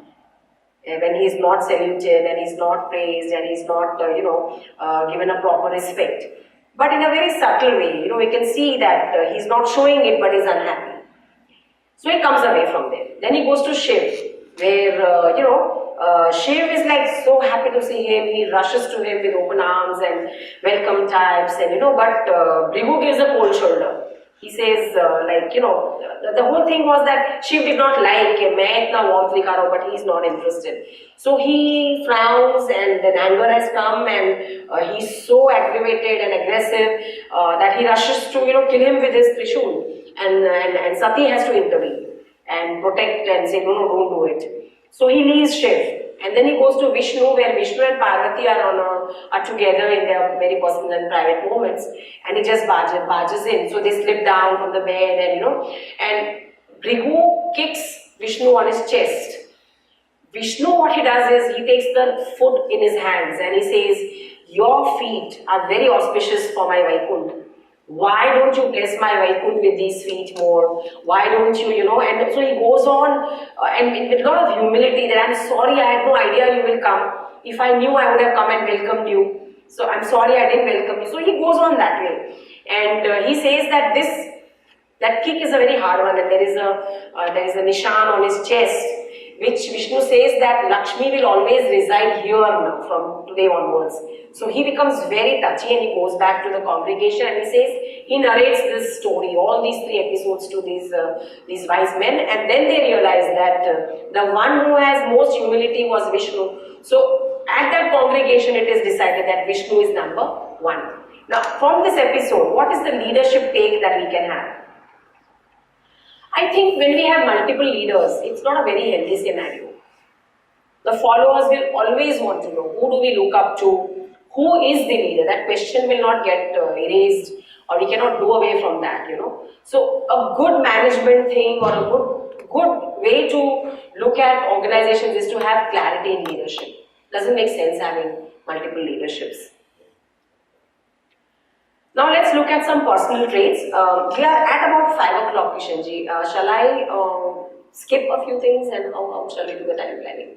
when he is not saluted and he is not praised and he is not, given a proper respect. But in a very subtle way, we can see that he is not showing it, but he is unhappy. So he comes away from there. Then he goes to Shiv, where, Shiv is like so happy to see him. He rushes to him with open arms and welcome types, and but Bhrigu gives a cold shoulder. He says, the whole thing was that Shiv did not like warmth, but he is not interested. So he frowns, and then anger has come, and he's so aggravated and aggressive that he rushes to, kill him with his trishul. And Sati has to intervene and protect and say, no, don't do it. So he leaves Shiv. And then he goes to Vishnu, where Vishnu and Parvati are together in their very personal and private moments, and he just barges in. So they slip down from the bed, and Bhrigu kicks Vishnu on his chest. Vishnu, what he does is he takes the foot in his hands and he says, your feet are very auspicious for my Vaikunt. Why don't you bless my Vaikunt with these feet more? Why don't you, and so he goes on and with a lot of humility that I'm sorry, I had no idea you will come. If I knew, I would have come and welcomed you. So I'm sorry I didn't welcome you. So he goes on that way. And he says that that kick is a very hard one, and there is a nishan on his chest, which Vishnu says that Lakshmi will always reside here now from today onwards. So he becomes very touchy and he goes back to the congregation and he narrates this story, all these 3 episodes to these wise men, and then they realize that the one who has most humility was Vishnu. So at that congregation it is decided that Vishnu is number 1. Now from this episode, what is the leadership take that we can have? I think when we have multiple leaders, it's not a very healthy scenario. The followers will always want to know, who do we look up to? Who is the leader? That question will not get erased, or we cannot do away from that, So a good management thing or a good way to look at organizations is to have clarity in leadership. Doesn't make sense having multiple leaderships. Now let's look at some personal traits. We are at about 5 o'clock, Kishanji. Shall I skip a few things, and how shall we do the time planning?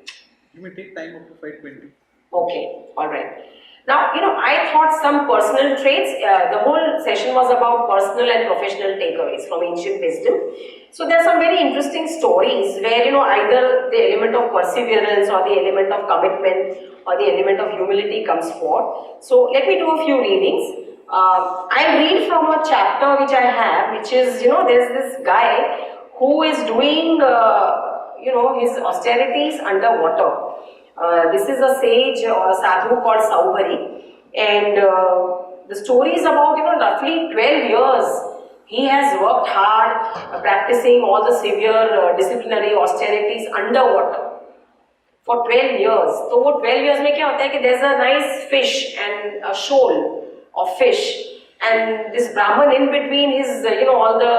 You may take time up to 5:20. Okay, alright. Now, I thought some personal traits, the whole session was about personal and professional takeaways from ancient wisdom. So there are some very interesting stories where, either the element of perseverance or the element of commitment or the element of humility comes forth. So let me do a few readings. I'll read from a chapter which I have, which is, there's this guy who is doing, his austerities underwater. This is a sage or a sadhu called Saubhari, and the story is about, roughly 12 years. He has worked hard, practicing all the severe disciplinary austerities underwater. for 12 years. तो वो 12 years में क्या होता है कि there's a nice fish and a shoal of fish, and this Brahman in between his all the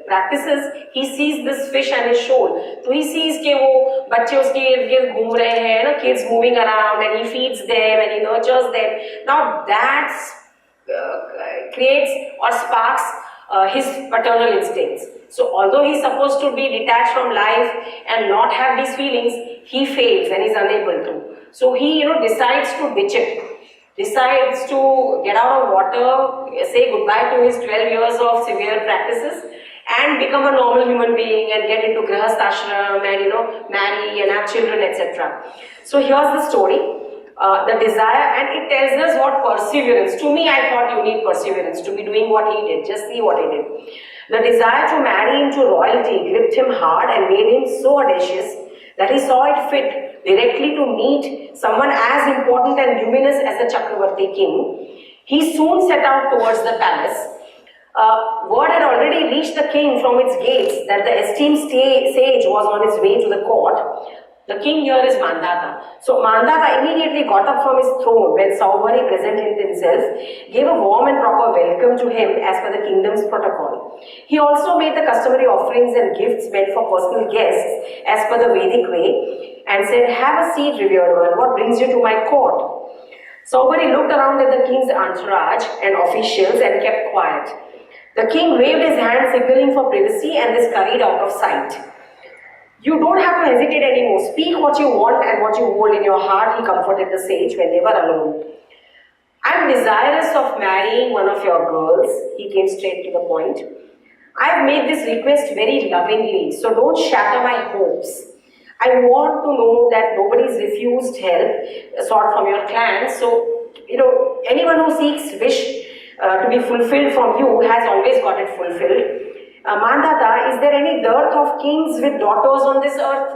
practices, he sees this fish and his shoal. तो he sees कि वो बच्चे उसके इर्द गिर्द घूम रहे हैं ना, kids moving around, and he feeds them and he nurtures them. Now that creates or sparks his paternal instincts. So although he's supposed to be detached from life and not have these feelings, he fails and is unable to. So he decides to ditch it, decides to get out of water, say goodbye to his 12 years of severe practices, and become a normal human being and get into grihast ashram and marry and have children, etc. So here's the story. The desire, and it tells us what perseverance. To me, I thought you need perseverance to be doing what he did. Just see what he did. The desire to marry into royalty gripped him hard and made him so audacious that he saw it fit directly to meet someone as important and luminous as the Chakravarti king. He soon set out towards the palace. Word had already reached the king from its gates that the esteemed sage was on his way to the court. The king here is Mandata. So Mandata immediately got up from his throne when Saubhari presented himself, gave a warm and proper welcome to him as per the kingdom's protocol. He also made the customary offerings and gifts meant for personal guests as per the Vedic way and said, "Have a seat, revered one. What brings you to my court?" Saubhari looked around at the king's entourage and officials and kept quiet. The king waved his hand signaling for privacy and they scurried out of sight. "You don't have to hesitate anymore. Speak what you want and what you hold in your heart," he comforted the sage when they were alone. "I'm desirous of marrying one of your girls," he came straight to the point. "I have made this request very lovingly, so don't shatter my hopes. I want to know that nobody's refused help sought from your clan, so anyone who seeks wish to be fulfilled from you has always got it fulfilled. Mandata, is there any dearth of kings with daughters on this earth?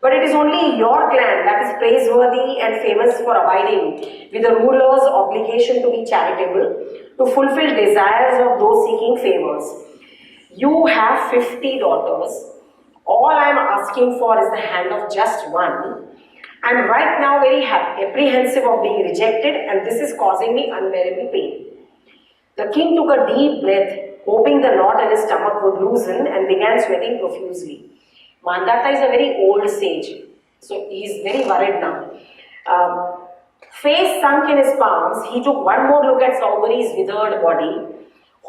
But it is only your clan that is praiseworthy and famous for abiding with the ruler's obligation to be charitable, to fulfill desires of those seeking favors. You have 50 daughters. All I am asking for is the hand of just one. I am right now very apprehensive of being rejected, and this is causing me unbearable pain." The king took a deep breath, hoping the knot in his stomach would loosen, and began sweating profusely. Mandata is a very old sage, so he is very worried now. Face sunk in his palms, he took one more look at Saubhari's withered body,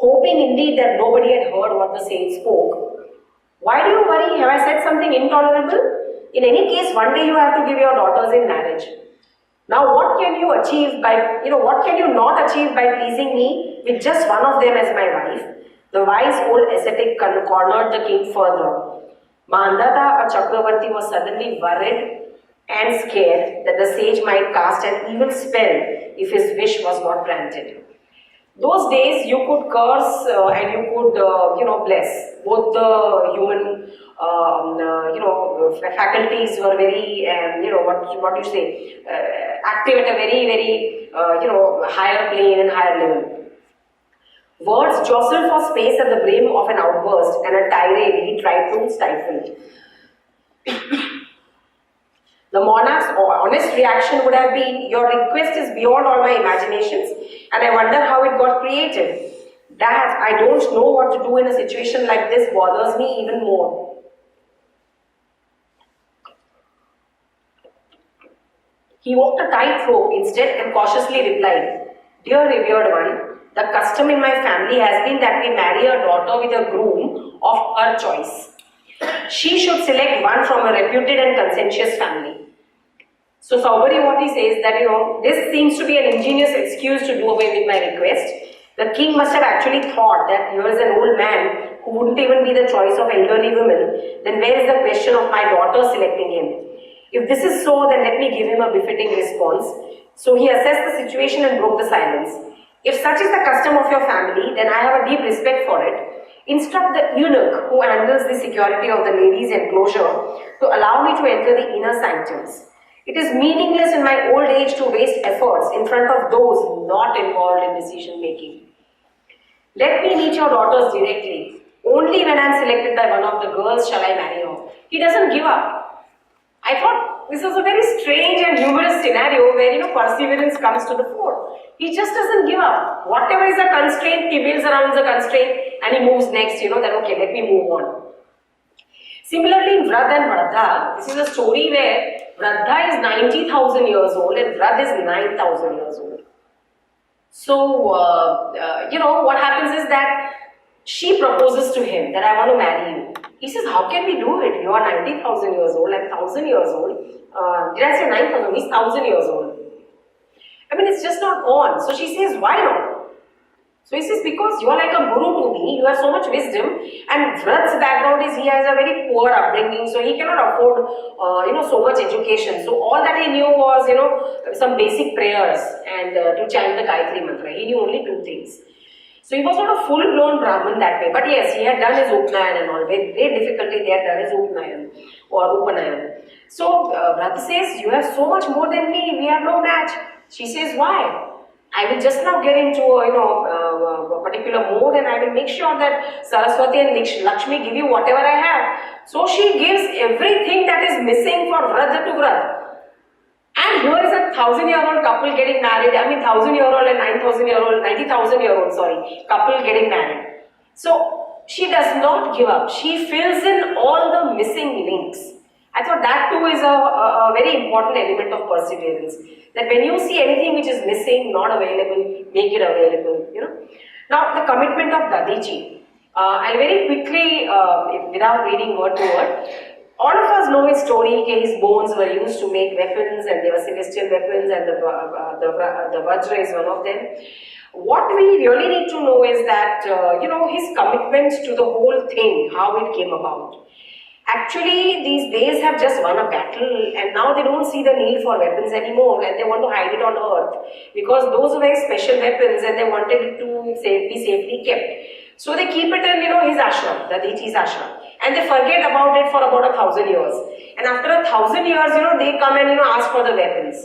hoping indeed that nobody had heard what the sage spoke. "Why do you worry? Have I said something intolerable? In any case, one day you have to give your daughters in marriage. Now what can you achieve by, what can you not achieve by pleasing me with just one of them as my wife?" The wise old ascetic cornered the king further. Mandata, a Chakravarti, was suddenly worried and scared that the sage might cast an evil spell if his wish was not granted. Those days you could curse and you could bless. Both the human faculties were very what you say active at a very very higher plane and higher level. Words jostled for space at the brim of an outburst, and a tirade he tried to stifle. The monarch's honest reaction would have been, "Your request is beyond all my imaginations, and I wonder how it got created. That I don't know what to do in a situation like this bothers me even more." He walked a tightrope instead and cautiously replied, "Dear revered one, the custom in my family has been that we marry a daughter with a groom of her choice. She should select one from a reputed and conscientious family." So Saubhari, what he says that, this seems to be an ingenious excuse to do away with my request. The king must have actually thought that here is an old man who wouldn't even be the choice of elderly women. Then where is the question of my daughter selecting him? If this is so, then let me give him a befitting response. So he assessed the situation and broke the silence. "If such is the custom of your family, then I have a deep respect for it. Instruct the eunuch who handles the security of the ladies' enclosure to allow me to enter the inner sanctums. It is meaningless in my old age to waste efforts in front of those not involved in decision making. Let me meet your daughters directly. Only when I am selected by one of the girls shall I marry her." He doesn't give up. I thought this was a very strange and humorous scenario where, perseverance comes to the fore. He just doesn't give up. Whatever is a constraint, he builds around the constraint and he moves next, that okay, let me move on. Similarly, in Vrad and Vardha, this is a story where Vardha is 90,000 years old and Vrad is 9,000 years old. So, what happens is that she proposes to him that I want to marry you. He says, how can we do it? You are 90,000 years old, I'm 1,000 years old. Did I say 9,000? He's 1,000 years old. I mean, it's just not on. So she says, why not? So he says, because you are like a guru to me, you have so much wisdom, and Vrat's background is he has a very poor upbringing, so he cannot afford, so much education. So all that he knew was, some basic prayers and to chant the Gayatri mantra. He knew only 2 things. So he was not a full-blown Brahmin that way. But yes, he had done his Upnayan and all. With great difficulty, they had done his Upnayan or Upanayan. So Vrat says, you have so much more than me. We have no match. She says, why? I will just now get into a particular mode and I will make sure that Saraswati and Lakshmi give you whatever I have. So she gives everything that is missing for Vrat to Vrat. And here is a 1,000-year-old couple getting married. 1,000-year-old and 9,000-year-old, 90,000-year-old, couple getting married. So she does not give up. She fills in all the missing links. I thought that too is a very important element of perseverance. That when you see anything which is missing, not available, make it available. Now the commitment of Dadiji. I'll very quickly, without reading word to word. All of us know his story. His bones were used to make weapons, and they were celestial weapons, and the Vajra is one of them. What we really need to know is that, his commitment to the whole thing, how it came about. Actually, these days have just won a battle, and now they don't see the need for weapons anymore, and they want to hide it on earth, because those were special weapons, and they wanted it to be safely kept. So they keep it in, his ashram, the Dadichi's ashram. And they forget about it for about 1,000 years. And after 1,000 years, they come and, ask for the weapons.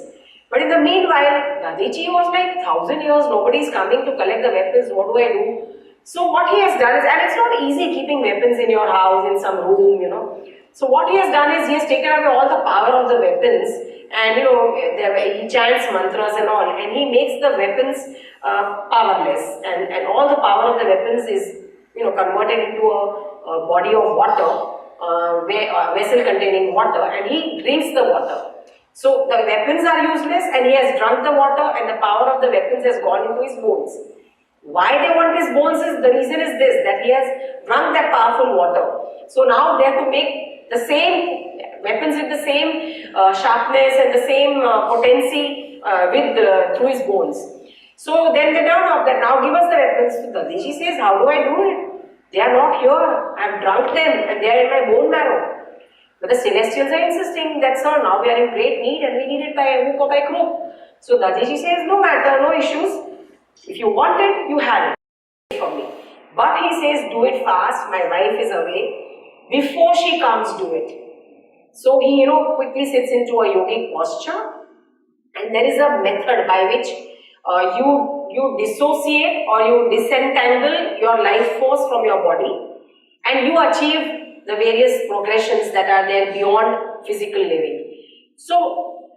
But in the meanwhile, Dadichi was like, 1,000 years, nobody is coming to collect the weapons, what do I do? So what he has done is, and it's not easy keeping weapons in your house, in some room, So what he has done is, he has taken away all the power of the weapons and, he chants mantras and all, and he makes the weapons powerless. And all the power of the weapons is, converted into a body of water, a vessel containing water, and he drinks the water. So the weapons are useless and he has drunk the water, and the power of the weapons has gone into his bones. Why they want his bones is, the reason is this, that he has drunk that powerful water. So now they have to make the same weapons with the same sharpness and the same potency through his bones. So then they turn up that now give us the weapons. So Dadichi says, how do I do it? They are not here. I have drunk them and they are in my bone marrow. But the celestials are insisting that, sir, now we are in great need and we need it by hook or by crook. So Dadichi says, no matter, no issues. If you want it, you have it for me. But he says, do it fast, my wife is away. Before she comes, do it. So he, quickly sits into a yogic posture, and there is a method by which you dissociate or you disentangle your life force from your body, and you achieve the various progressions that are there beyond physical living. So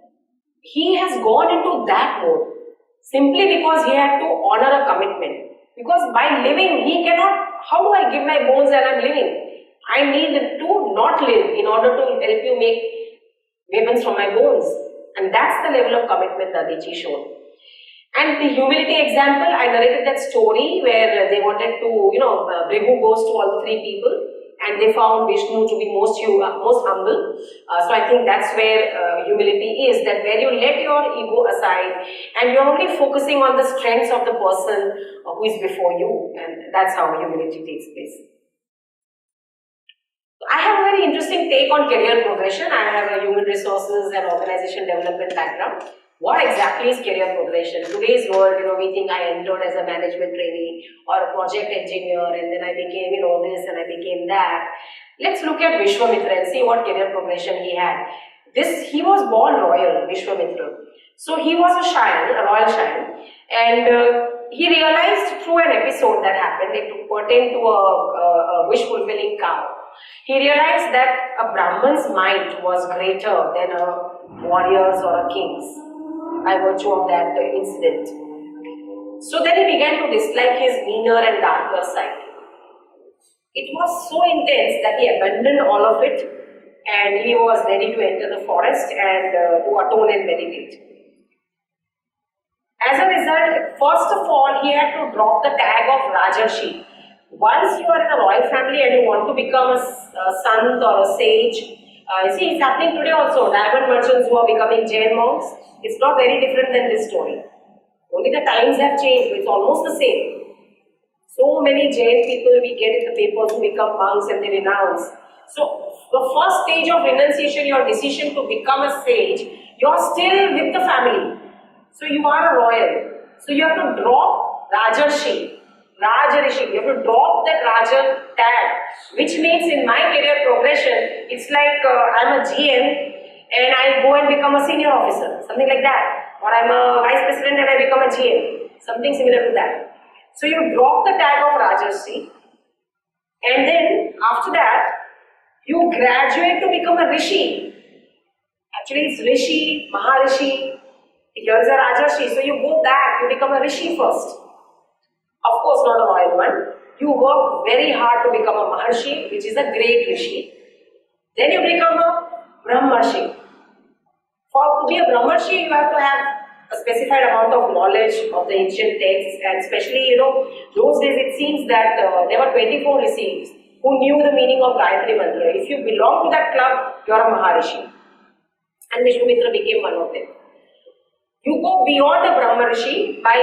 he has gone into that mode simply because he had to honor a commitment. Because by living, he cannot, how do I give my bones and I'm living? I need to not live in order to help you make weapons from my bones. And that's the level of commitment that Dadichi showed. And the humility example, I narrated that story where they wanted to, Brigu goes to all the 3 people and they found Vishnu to be most humble. So I think that's where humility is, that where you let your ego aside and you're only focusing on the strengths of the person who is before you, and that's how humility takes place. I have a very interesting take on career progression. I have a human resources and organization development background. What exactly is career progression? Today's world, we think I entered as a management trainee or a project engineer, and then I became, this and I became that. Let's look at Vishwamitra and see what career progression he had. He was born royal, Vishwamitra. So he was a royal Shayan, and he realized through an episode that happened, it pertained to a wish-fulfilling cow. He realized that a Brahman's might was greater than a warrior's or a king's by virtue of that incident. So then he began to dislike his meaner and darker side. It was so intense that he abandoned all of it and he was ready to enter the forest and to atone and meditate. As a result, first of all, he had to drop the tag of Rajarshi. Once you are in a royal family and you want to become a sant or a sage, see, it's happening today also. Diamond merchants who are becoming Jain monks, it's not very different than this story. Only the times have changed, it's almost the same. So many Jain people we get in the papers who become monks and they renounce. So, the first stage of renunciation, your decision to become a sage, you are still with the family. So, you are a royal. So, you have to drop Rajarshi, Rajarishi. You have to drop that Raja tag, which means in my career progression, it's like I'm a GM and I go and become a senior officer, something like that. Or I'm a vice president and I become a GM, something similar to that. So you drop the tag of Rajarshi and then after that, you graduate to become a Rishi. Actually, it's Rishi, Maharishi. Here is a Rajarshi. So you go back, you become a Rishi first. Of course, not a royal one. You work very hard to become a Maharshi, which is a great Rishi. Then you become a Brahmarshi. To be a Brahmarshi, you have to have a specified amount of knowledge of the ancient texts, and especially, those days it seems that there were 24 rishis who knew the meaning of Gayatri Mantra. If you belong to that club, you are a Maharishi. And Vishwamitra became one of them. You go beyond the Brahmarshi by,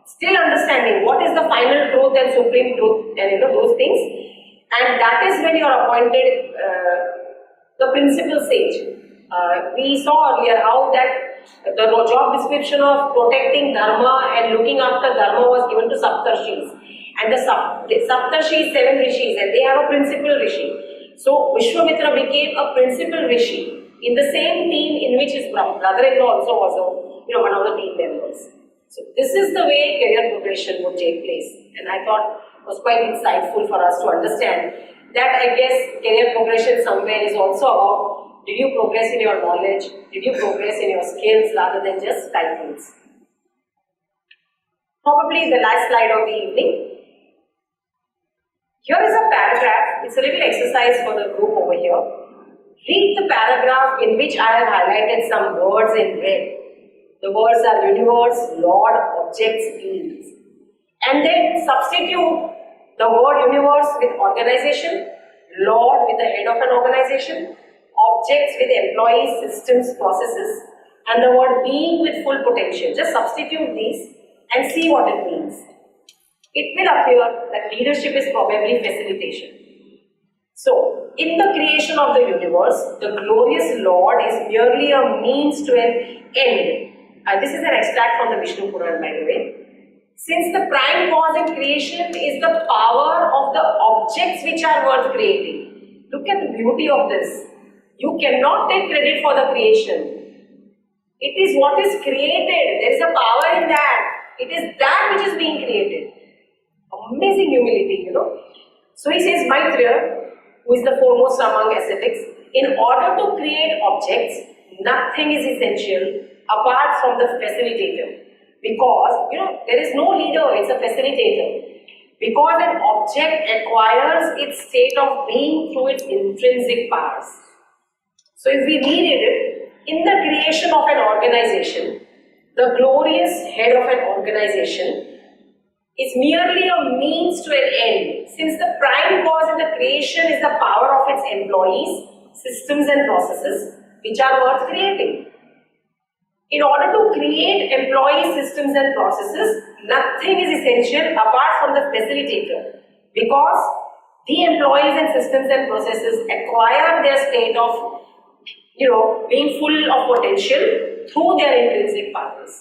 still understanding what is the final truth and supreme truth and those things. And that is when you are appointed the principal sage. We saw earlier how that the job description of protecting dharma and looking after dharma was given to Saptarshis. And the Saptarshis, 7 rishis, and they have a principal rishi. So Vishwamitra became a principal rishi in the same team in which his brother-in-law also was one of the team members. So this is the way career progression would take place, and I thought it was quite insightful for us to understand that I guess career progression somewhere is also about, did you progress in your knowledge, did you progress in your skills rather than just titles. Probably the last slide of the evening. Here is a paragraph, it's a little exercise for the group over here. Read the paragraph in which I have highlighted some words in red. The words are universe, Lord, objects, beings. And then substitute the word universe with organization, Lord with the head of an organization, objects with employees, systems, processes, and the word being with full potential. Just substitute these and see what it means. It will appear that leadership is probably facilitation. So, in the creation of the universe, the glorious Lord is merely a means to an end. This is an extract from the Vishnu Puran, by the way. Since the prime cause in creation is the power of the objects which are worth creating. Look at the beauty of this. You cannot take credit for the creation. It is what is created. There is a power in that. It is that which is being created. Amazing humility, So he says, Maitreya, who is the foremost among ascetics, in order to create objects, nothing is essential apart from the facilitator. Because, there is no leader, it's a facilitator. Because an object acquires its state of being through its intrinsic powers. So if we read it, in the creation of an organization, the glorious head of an organization is merely a means to an end, since the prime cause in the creation is the power of its employees, systems and processes, which are worth creating. In order to create employee systems and processes, nothing is essential apart from the facilitator, because the employees and systems and processes acquire their state of, being full of potential through their intrinsic powers.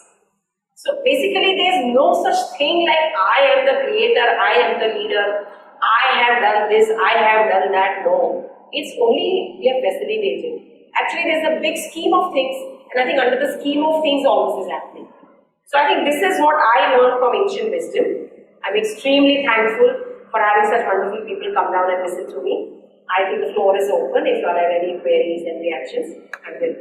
So basically, there is no such thing like I am the creator, I am the leader, I have done this, I have done that. No, it's only we are facilitating. Actually, there's a big scheme of things, and I think under the scheme of things, all this is happening. So I think this is what I learned from ancient wisdom. I'm extremely thankful for having such wonderful people come down and listen to me. I think the floor is open if you all have any queries and reactions, and we'll